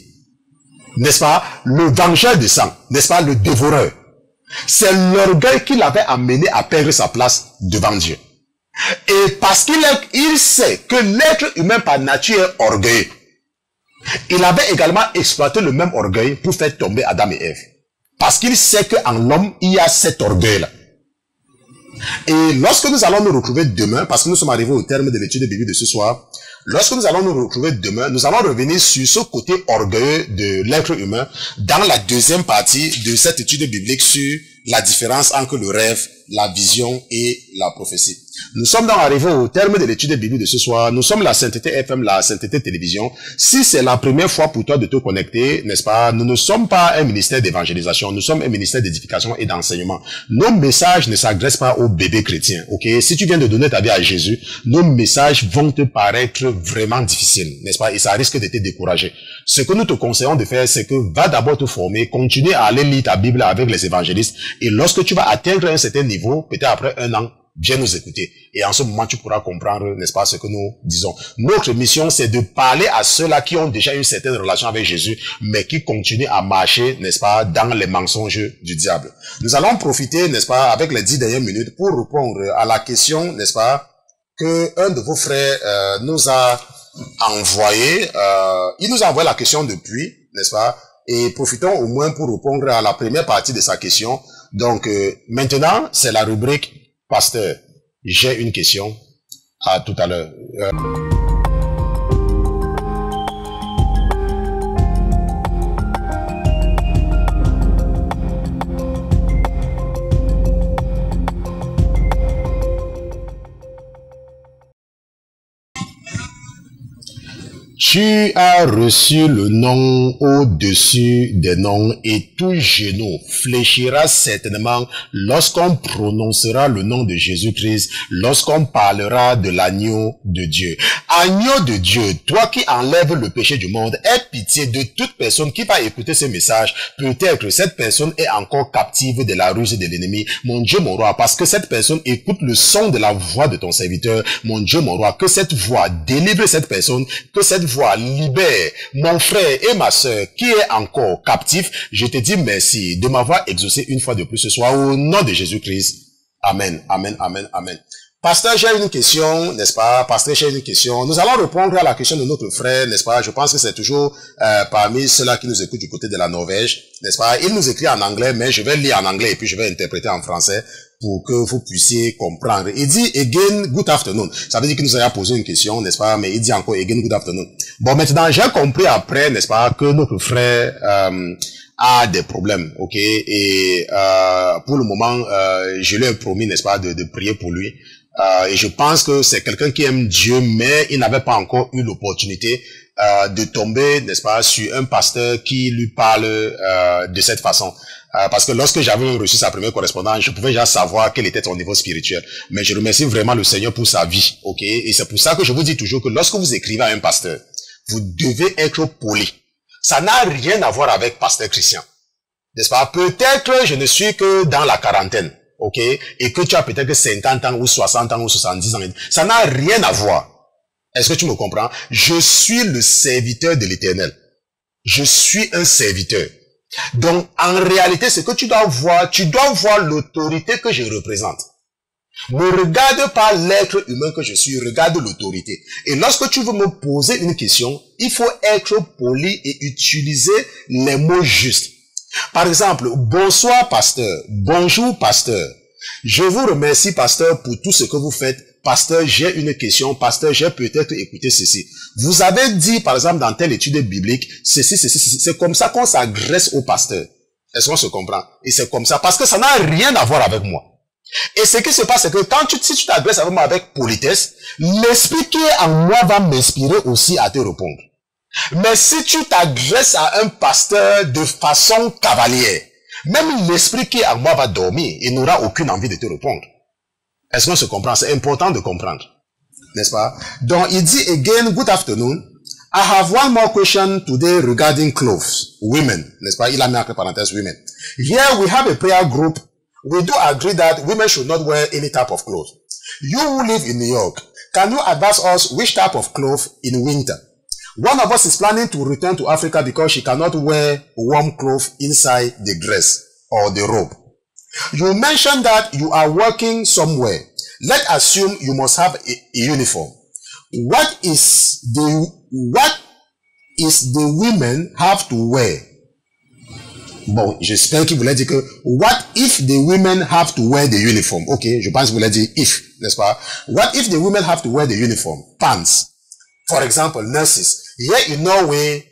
n'est-ce pas, le vengeur de sang, n'est-ce pas, le dévoreur. C'est l'orgueil qui l'avait amené à perdre sa place devant Dieu. Et parce qu'il sait que l'être humain par nature est orgueilleux, il avait également exploité le même orgueil pour faire tomber Adam et Ève. Parce qu'il sait qu'en l'homme, il y a cet orgueil-là. Et lorsque nous allons nous retrouver demain, parce que nous sommes arrivés au terme de l'étude biblique de ce soir, lorsque nous allons nous retrouver demain, nous allons revenir sur ce côté orgueilleux de l'être humain dans la deuxième partie de cette étude biblique sur la différence entre le rêve, la vision et la prophétie. Nous sommes donc arrivés au terme de l'étude biblique de ce soir. Nous sommes la Sainteté FM, la Sainteté Télévision. Si c'est la première fois pour toi de te connecter, n'est-ce pas, nous ne sommes pas un ministère d'évangélisation, nous sommes un ministère d'édification et d'enseignement. Nos messages ne s'adressent pas aux bébés chrétiens, ok? Si tu viens de donner ta vie à Jésus, nos messages vont te paraître vraiment difficiles, n'est-ce pas? Et ça risque de te décourager. Ce que nous te conseillons de faire, c'est que va d'abord te former, continue à aller lire ta Bible avec les évangélistes, et lorsque tu vas atteindre un certain niveau, peut-être après un an, viens nous écouter. Et en ce moment, tu pourras comprendre, n'est-ce pas, ce que nous disons. Notre mission, c'est de parler à ceux-là qui ont déjà une certaine relation avec Jésus, mais qui continuent à marcher, n'est-ce pas, dans les mensonges du diable. Nous allons profiter, n'est-ce pas, avec les 10 dernières minutes pour répondre à la question, n'est-ce pas, que un de vos frères nous a envoyé. Il nous a envoyé la question depuis, n'est-ce pas, et profitons au moins pour répondre à la première partie de sa question. Donc, maintenant, c'est la rubrique Pasteur, j'ai une question. À tout à l'heure. Tu as reçu le nom au-dessus des noms et tout genou fléchira certainement lorsqu'on prononcera le nom de Jésus-Christ, lorsqu'on parlera de l'agneau de Dieu. Agneau de Dieu, toi qui enlèves le péché du monde, aie pitié de toute personne qui va écouter ce message. Peut-être que cette personne est encore captive de la ruse de l'ennemi. Mon Dieu, mon roi, parce que cette personne écoute le son de la voix de ton serviteur. Mon Dieu, mon roi, que cette voix délivre cette personne, que cette voix libère mon frère et ma sœur qui est encore captif. Je te dis merci de m'avoir exaucé une fois de plus ce soir au nom de Jésus-Christ. Amen, amen, amen, amen. Pasteur, j'ai une question, n'est-ce pas? Pasteur, j'ai une question. Nous allons répondre à la question de notre frère, n'est-ce pas? Je pense que c'est toujours parmi ceux-là qui nous écoutent du côté de la Norvège, n'est-ce pas? Il nous écrit en anglais, mais je vais lire en anglais et puis je vais interpréter en français pour que vous puissiez comprendre. Il dit again, good afternoon. Ça veut dire qu'il nous a posé une question, n'est-ce pas? Mais il dit encore again, good afternoon. Bon, maintenant, j'ai compris après, n'est-ce pas, que notre frère a des problèmes, ok, et pour le moment, je lui ai promis, n'est-ce pas, de prier pour lui. Et je pense que c'est quelqu'un qui aime Dieu, mais il n'avait pas encore eu l'opportunité de tomber, n'est-ce pas, sur un pasteur qui lui parle de cette façon. Parce que lorsque j'avais reçu sa première correspondance, je pouvais déjà savoir quel était son niveau spirituel. Mais je remercie vraiment le Seigneur pour sa vie, ok? Et c'est pour ça que je vous dis toujours que lorsque vous écrivez à un pasteur, vous devez être poli. Ça n'a rien à voir avec pasteur Christian. N'est-ce pas? Peut-être je ne suis que dans la quarantaine, ok? Et que tu as peut-être 50 ans ou 60 ans ou 70 ans. Ça n'a rien à voir. Est-ce que tu me comprends? Je suis le serviteur de l'Éternel. Je suis un serviteur. Donc, en réalité, ce que tu dois voir l'autorité que je représente. Ne regarde pas l'être humain que je suis, regarde l'autorité. Et lorsque tu veux me poser une question, il faut être poli et utiliser les mots justes. Par exemple, bonsoir pasteur, bonjour pasteur. Je vous remercie pasteur pour tout ce que vous faites. Pasteur, j'ai une question. Pasteur, j'ai peut-être écouté ceci. Vous avez dit, par exemple, dans telle étude biblique, ceci. C'est comme ça qu'on s'agresse au pasteur. Est-ce qu'on se comprend? Et c'est comme ça, parce que ça n'a rien à voir avec moi. Et ce qui se passe, c'est que si tu t'adresses avec moi avec politesse, l'esprit qui est en moi va m'inspirer aussi à te répondre. Mais si tu t'adresses à un pasteur de façon cavalière, même l'esprit qui est en moi va dormir et n'aura aucune envie de te répondre. Est-ce qu'on se comprend? C'est important de comprendre. N'est-ce pas? Donc, il dit again, good afternoon. I have one more question today regarding clothes. Women. N'est-ce pas? Il a mis entre parenthèses women. Here we have a prayer group. We do agree that women should not wear any type of clothes. You who live in New York, can you advise us which type of clothes in winter? One of us is planning to return to Africa because she cannot wear warm clothes inside the dress or the robe. You mentioned that you are working somewhere. Let's assume you must have a uniform. What is the women have to wear? Bon, j'espère qu'il voulait dire que what if the women have to wear the uniform? Ok, je pense qu'il voulait dire if, n'est-ce pas? What if the women have to wear the uniform? Pants. For example, nurses. Here in Norway,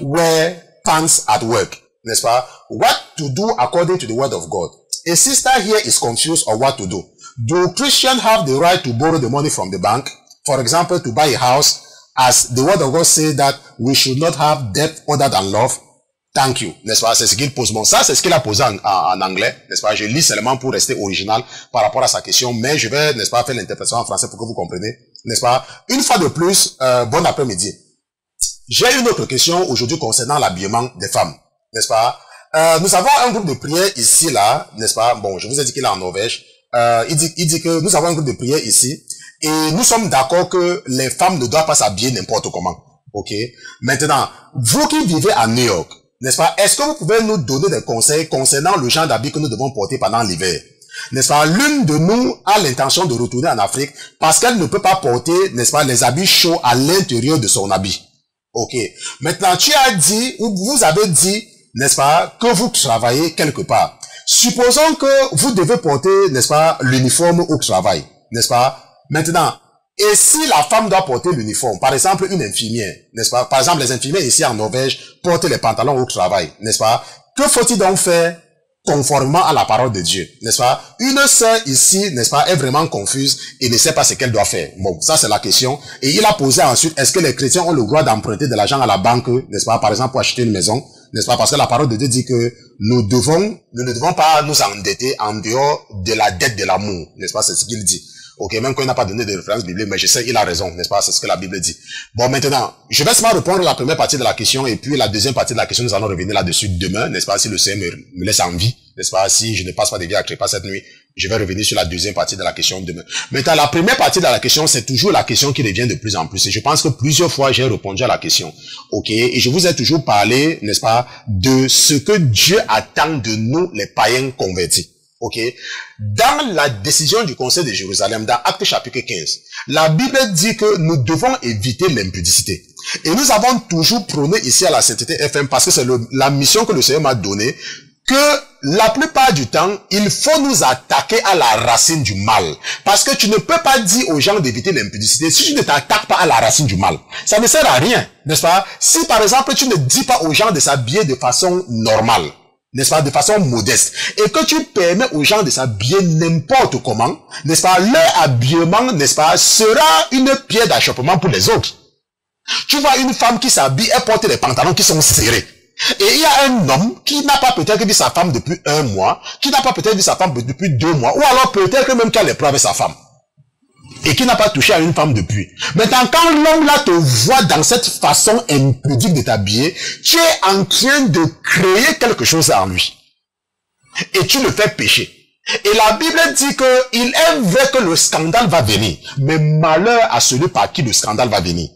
wear pants at work. N'est-ce pas? What to do according to the word of God? A sister here is confused on what to do. Do Christians have the right to borrow the money from the bank? For example, to buy a house, as the word of God says that we should not have debt other than love. Thank you. N'est-ce pas? C'est ce qu'il pose. Bon, ça, c'est ce qu'il a posé en anglais. N'est-ce pas? Je lis seulement pour rester original par rapport à sa question, mais je vais, n'est-ce pas, faire l'interprétation en français pour que vous compreniez. N'est-ce pas? Une fois de plus, bon après-midi. J'ai une autre question aujourd'hui concernant l'habillement des femmes. N'est-ce pas? Nous avons un groupe de prière ici, là. N'est-ce pas? Bon, je vous ai dit qu'il est en Norvège. Il dit que nous avons un groupe de prière ici. Et nous sommes d'accord que les femmes ne doivent pas s'habiller n'importe comment. Ok? Maintenant, vous qui vivez à New York, n'est-ce pas? Est-ce que vous pouvez nous donner des conseils concernant le genre d'habits que nous devons porter pendant l'hiver? N'est-ce pas? L'une de nous a l'intention de retourner en Afrique parce qu'elle ne peut pas porter, n'est-ce pas, les habits chauds à l'intérieur de son habit. Ok. Maintenant, tu as dit, ou vous avez dit, n'est-ce pas, que vous travaillez quelque part. Supposons que vous devez porter, n'est-ce pas, l'uniforme au travail. N'est-ce pas? Maintenant, et si la femme doit porter l'uniforme, par exemple une infirmière, n'est-ce pas? Par exemple, les infirmières ici en Norvège portent les pantalons au travail, n'est-ce pas? Que faut-il donc faire conformément à la parole de Dieu, n'est-ce pas? Une sœur ici, n'est-ce pas, est vraiment confuse et ne sait pas ce qu'elle doit faire. Bon, ça c'est la question. Et il a posé ensuite, est-ce que les chrétiens ont le droit d'emprunter de l'argent à la banque, n'est-ce pas, par exemple pour acheter une maison, n'est-ce pas? Parce que la parole de Dieu dit que nous ne devons pas nous endetter en dehors de la dette de l'amour, n'est-ce pas? C'est ce qu'il dit. Ok, même quand il n'a pas donné de référence biblique, mais je sais, il a raison, n'est-ce pas? C'est ce que la Bible dit. Bon, maintenant, je vais seulement répondre à la première partie de la question, et puis la deuxième partie de la question, nous allons revenir là-dessus demain, n'est-ce pas? Si le Seigneur me laisse en vie, n'est-ce pas? Si je ne passe pas des vies à Crépa cette nuit, je vais revenir sur la deuxième partie de la question demain. Maintenant, la première partie de la question, c'est toujours la question qui revient de plus en plus. Et je pense que plusieurs fois, j'ai répondu à la question. Ok? Et je vous ai toujours parlé, n'est-ce pas, de ce que Dieu attend de nous, les païens convertis. Ok? Dans la décision du Conseil de Jérusalem, dans Actes chapitre 15, la Bible dit que nous devons éviter l'impudicité. Et nous avons toujours prôné ici à la Sainteté FM, parce que c'est la mission que le Seigneur m'a donnée, que la plupart du temps, il faut nous attaquer à la racine du mal. Parce que tu ne peux pas dire aux gens d'éviter l'impudicité si tu ne t'attaques pas à la racine du mal. Ça ne sert à rien, n'est-ce pas? Si par exemple, tu ne dis pas aux gens de s'habiller de façon normale, n'est-ce pas, de façon modeste, et que tu permets aux gens de s'habiller n'importe comment, n'est-ce pas, leur habillement, n'est-ce pas, sera une pierre d'achoppement pour les autres. Tu vois une femme qui s'habille, elle porte des pantalons qui sont serrés. Et il y a un homme qui n'a pas peut-être vu sa femme depuis 1 mois, qui n'a pas peut-être vu sa femme depuis 2 mois, ou alors peut-être même qu'il a les preuves avec sa femme. Et qui n'a pas touché à une femme depuis. Maintenant, quand l'homme là te voit dans cette façon impudique de t'habiller, tu es en train de créer quelque chose en lui. Et tu le fais pécher. Et la Bible dit que il est vrai que le scandale va venir, mais malheur à celui par qui le scandale va venir.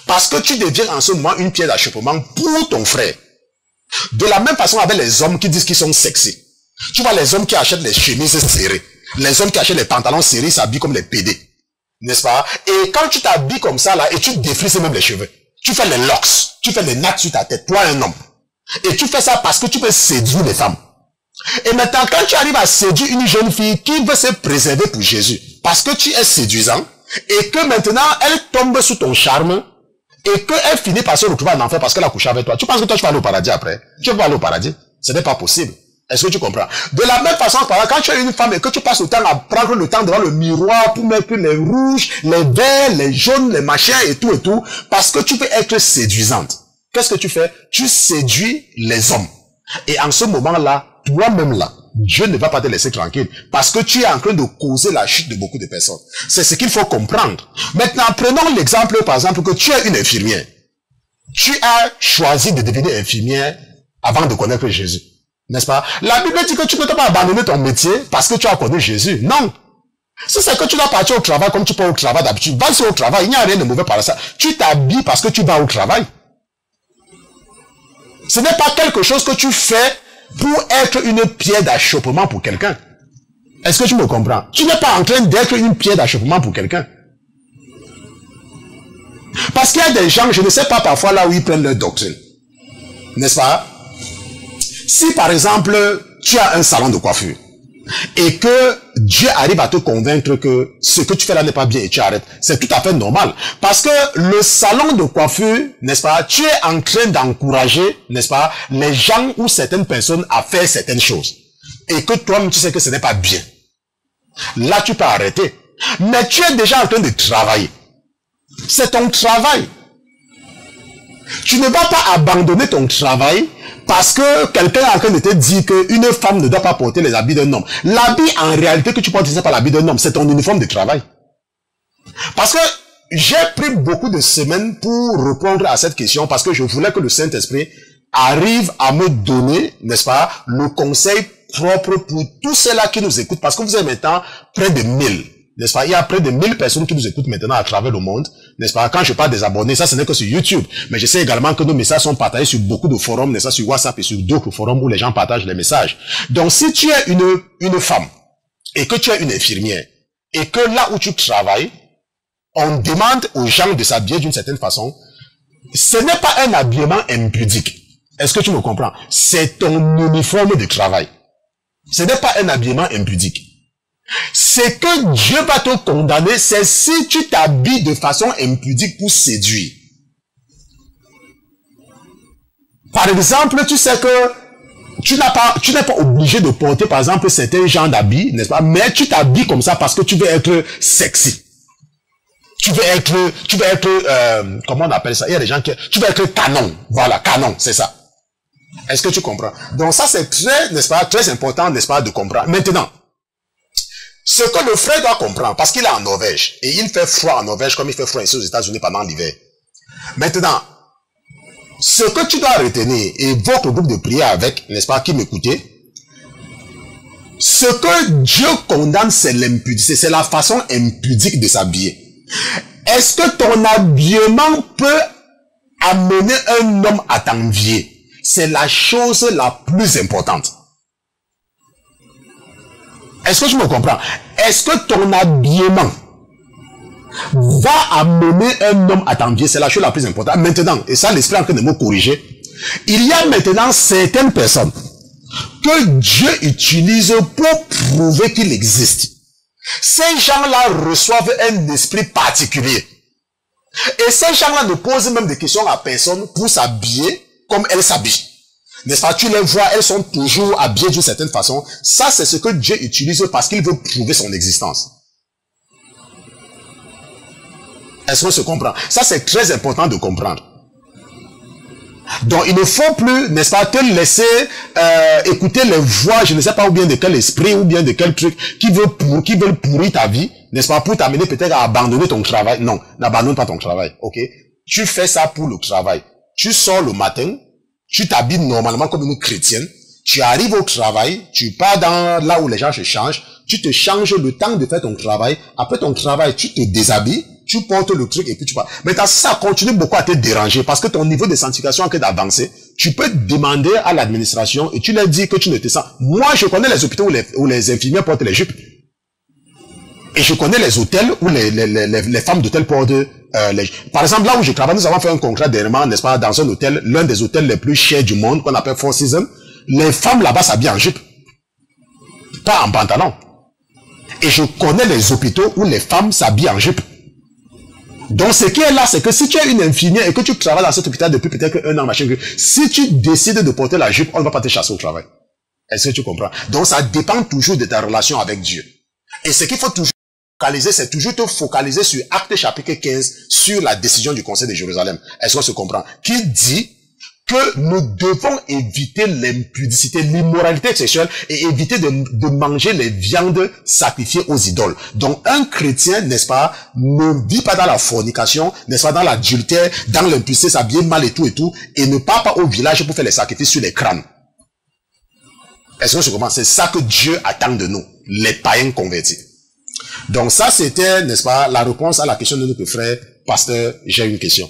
Parce que tu deviens en ce moment une pierre d'achoppement pour ton frère. De la même façon avec les hommes qui disent qu'ils sont sexy. Tu vois les hommes qui achètent les chemises serrées. Les hommes qui achètent les pantalons serrés s'habillent comme les PD. N'est-ce pas? Et quand tu t'habilles comme ça là, et tu défrisses même les cheveux. Tu fais les locks. Tu fais les nattes sur ta tête. Toi un homme. Et tu fais ça parce que tu peux séduire les femmes. Et maintenant quand tu arrives à séduire une jeune fille qui veut se préserver pour Jésus. Parce que tu es séduisant. Et que maintenant elle tombe sous ton charme. Et qu'elle finit par se retrouver en enfer parce qu'elle a couché avec toi. Tu penses que toi tu vas aller au paradis après? Tu vas aller au paradis? Ce n'est pas possible. Est-ce que tu comprends? De la même façon, quand tu es une femme et que tu passes le temps à prendre le temps devant le miroir pour mettre les rouges, les verts, les jaunes, les machins et tout, parce que tu veux être séduisante. Qu'est-ce que tu fais? Tu séduis les hommes. Et en ce moment-là, toi-même là, Dieu ne va pas te laisser tranquille parce que tu es en train de causer la chute de beaucoup de personnes. C'est ce qu'il faut comprendre. Maintenant, prenons l'exemple, par exemple, que tu es une infirmière. Tu as choisi de devenir infirmière avant de connaître Jésus. N'est-ce pas? La Bible dit que tu ne peux pas abandonner ton métier parce que tu as connu Jésus. Non. Si c'est que tu dois partir au travail comme tu pars au travail d'habitude, va au travail, il n'y a rien de mauvais par ça. Tu t'habilles parce que tu vas au travail. Ce n'est pas quelque chose que tu fais pour être une pierre d'achoppement pour quelqu'un. Est-ce que tu me comprends? Tu n'es pas en train d'être une pierre d'achoppement pour quelqu'un. Parce qu'il y a des gens, je ne sais pas parfois là où ils prennent leur doctrine. N'est-ce pas? Si par exemple, tu as un salon de coiffure et que Dieu arrive à te convaincre que ce que tu fais là n'est pas bien et tu arrêtes, c'est tout à fait normal. Parce que le salon de coiffure, n'est-ce pas, tu es en train d'encourager, n'est-ce pas, les gens ou certaines personnes à faire certaines choses. Et que toi-même tu sais que ce n'est pas bien. Là, tu peux arrêter. Mais tu es déjà en train de travailler. C'est ton travail. Tu ne vas pas abandonner ton travail parce que quelqu'un est en train de te dire qu'une femme ne doit pas porter les habits d'un homme. L'habit en réalité que tu portes, ce n'est pas l'habit d'un homme, c'est ton uniforme de travail. Parce que j'ai pris beaucoup de semaines pour répondre à cette question parce que je voulais que le Saint-Esprit arrive à me donner, n'est-ce pas, le conseil propre pour tous ceux-là qui nous écoutent parce que vous êtes maintenant près de 1000. N'est-ce pas? Il y a près de 1000 personnes qui nous écoutent maintenant à travers le monde. N'est-ce pas? Quand je parle des abonnés, ça ce n'est que sur YouTube. Mais je sais également que nos messages sont partagés sur beaucoup de forums, n'est-ce pas? Sur WhatsApp et sur d'autres forums où les gens partagent les messages. Donc si tu es une femme et que tu es une infirmière et que là où tu travailles, on demande aux gens de s'habiller d'une certaine façon, ce n'est pas un habillement impudique. Est-ce que tu me comprends? C'est ton uniforme de travail. Ce n'est pas un habillement impudique. Ce que Dieu va te condamner, c'est si tu t'habilles de façon impudique pour séduire. Par exemple, tu sais que tu n'es pas obligé de porter, par exemple, certains genres d'habits, n'est-ce pas? Mais tu t'habilles comme ça parce que tu veux être sexy. Tu veux être, comment on appelle ça? Il y a des gens tu veux être canon. Voilà, canon, c'est ça. Est-ce que tu comprends? Donc ça, c'est très, n'est-ce pas, très important, n'est-ce pas, de comprendre. Maintenant, ce que le frère doit comprendre, parce qu'il est en Norvège, et il fait froid en Norvège comme il fait froid ici aux États-Unis pendant l'hiver. Maintenant, ce que tu dois retenir, et votre groupe de prière avec, n'est-ce pas, qui m'écoutez, ce que Dieu condamne, c'est l'impudicité, c'est la façon impudique de s'habiller. Est-ce que ton habillement peut amener un homme à t'envier? C'est la chose la plus importante. Est-ce que tu me comprends? Est-ce que ton habillement va amener un homme à t'envier? C'est la chose la plus importante. Maintenant, et ça l'esprit est en train de me corriger, il y a maintenant certaines personnes, que Dieu utilise pour prouver qu'il existe. Ces gens-là reçoivent un esprit particulier. Et ces gens-là ne posent même des questions à personne pour s'habiller comme elles s'habillent. N'est-ce pas? Tu les vois, elles sont toujours habillées d'une certaine façon. Ça, c'est ce que Dieu utilise parce qu'il veut prouver son existence. Est-ce qu'on se comprend? Ça, c'est très important de comprendre. Donc, il ne faut plus, n'est-ce pas, te laisser écouter les voix, je ne sais pas, ou bien de quel esprit, ou bien de quel truc, qui veulent pourrir ta vie, n'est-ce pas, pour t'amener peut-être à abandonner ton travail. Non, n'abandonne pas ton travail, ok? Tu fais ça pour le travail. Tu sors le matin, tu t'habilles normalement comme une chrétienne, tu arrives au travail, tu pars dans là où les gens se changent, tu te changes le temps de faire ton travail, après ton travail, tu te déshabilles, tu portes le truc et puis tu pars. Maintenant, ça continue beaucoup à te déranger parce que ton niveau de sanctification a que d'avancer. Tu peux demander à l'administration et tu leur dis que tu ne te sens. Moi, je connais les hôpitaux où les infirmières portent les jupes. Et je connais les hôtels où les femmes d'hôtel portent les... Par exemple, là où je travaille, nous avons fait un contrat dernièrement, n'est-ce pas, dans un hôtel, l'un des hôtels les plus chers du monde, qu'on appelle Four Seasons. Les femmes là-bas s'habillent en jupe. Pas en pantalon. Et je connais les hôpitaux où les femmes s'habillent en jupe. Donc, ce qui est là, c'est que si tu es une infirmière et que tu travailles dans cet hôpital depuis peut-être un an, machin, si tu décides de porter la jupe, on ne va pas te chasser au travail. Est-ce que tu comprends? Donc, ça dépend toujours de ta relation avec Dieu. Et ce qu'il faut toujours focaliser, c'est toujours te focaliser sur Actes chapitre 15, sur la décision du Conseil de Jérusalem. Est-ce qu'on se comprend? Qui dit que nous devons éviter l'impudicité, l'immoralité sexuelle et éviter de manger les viandes sacrifiées aux idoles. Donc, un chrétien, n'est-ce pas, ne vit pas dans la fornication, n'est-ce pas, dans l'adultère, dans l'impudicité, s'habiller mal et tout, et ne part pas au village pour faire les sacrifices sur les crânes. Est-ce que je comprends? C'est ça que Dieu attend de nous, les païens convertis. Donc ça, c'était, n'est-ce pas, la réponse à la question de notre frère. Pasteur, j'ai une question.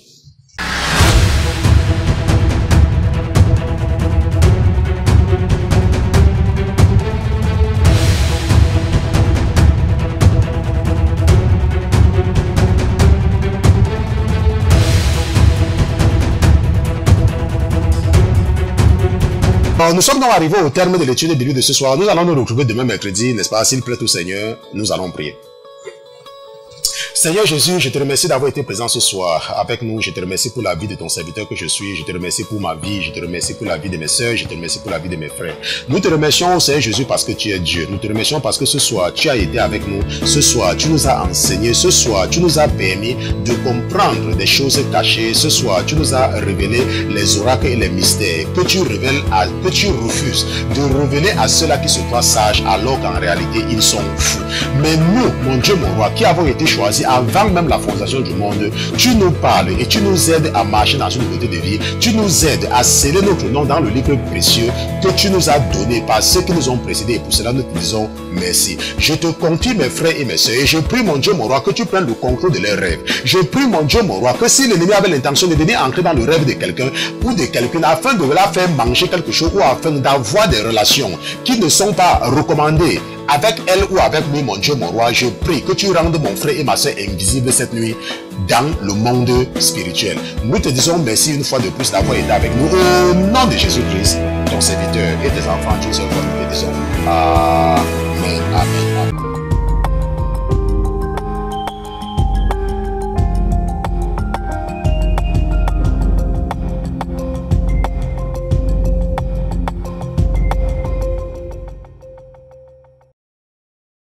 Bon, nous sommes donc arrivés au terme de l'étude biblique de ce soir. Nous allons nous retrouver demain mercredi, n'est-ce pas? S'il plaît au Seigneur, nous allons prier. Seigneur Jésus, je te remercie d'avoir été présent ce soir avec nous. Je te remercie pour la vie de ton serviteur que je suis. Je te remercie pour ma vie. Je te remercie pour la vie de mes sœurs. Je te remercie pour la vie de mes frères. Nous te remercions, Seigneur Jésus, parce que tu es Dieu. Nous te remercions parce que ce soir, tu as été avec nous. Ce soir, tu nous as enseigné. Ce soir, tu nous as permis de comprendre des choses cachées. Ce soir, tu nous as révélé les oracles et les mystères que tu refuses de révéler à ceux-là qui se croient sages alors qu'en réalité, ils sont fous. Mais nous, mon Dieu, mon roi, qui avons été choisis avant même la fondation du monde, tu nous parles et tu nous aides à marcher dans une nouveauté de vie. Tu nous aides à sceller notre nom dans le livre précieux que tu nous as donné par ceux qui nous ont précédés. Et pour cela, nous te disons merci. Je te confie mes frères et mes sœurs et je prie, mon Dieu, mon roi, que tu prennes le contrôle de leurs rêves. Je prie, mon Dieu, mon roi, que si l'ennemi avait l'intention de venir entrer dans le rêve de quelqu'un ou de quelqu'un afin de la faire manger quelque chose ou afin d'avoir des relations qui ne sont pas recommandées avec elle ou avec lui, mon Dieu, mon roi, je prie que tu rendes mon frère et ma soeur invisibles cette nuit dans le monde spirituel. Nous te disons merci une fois de plus d'avoir été avec nous. Au nom de Jésus-Christ, ton serviteur et tes enfants, tu nous te disons Amen, Amen, Amen.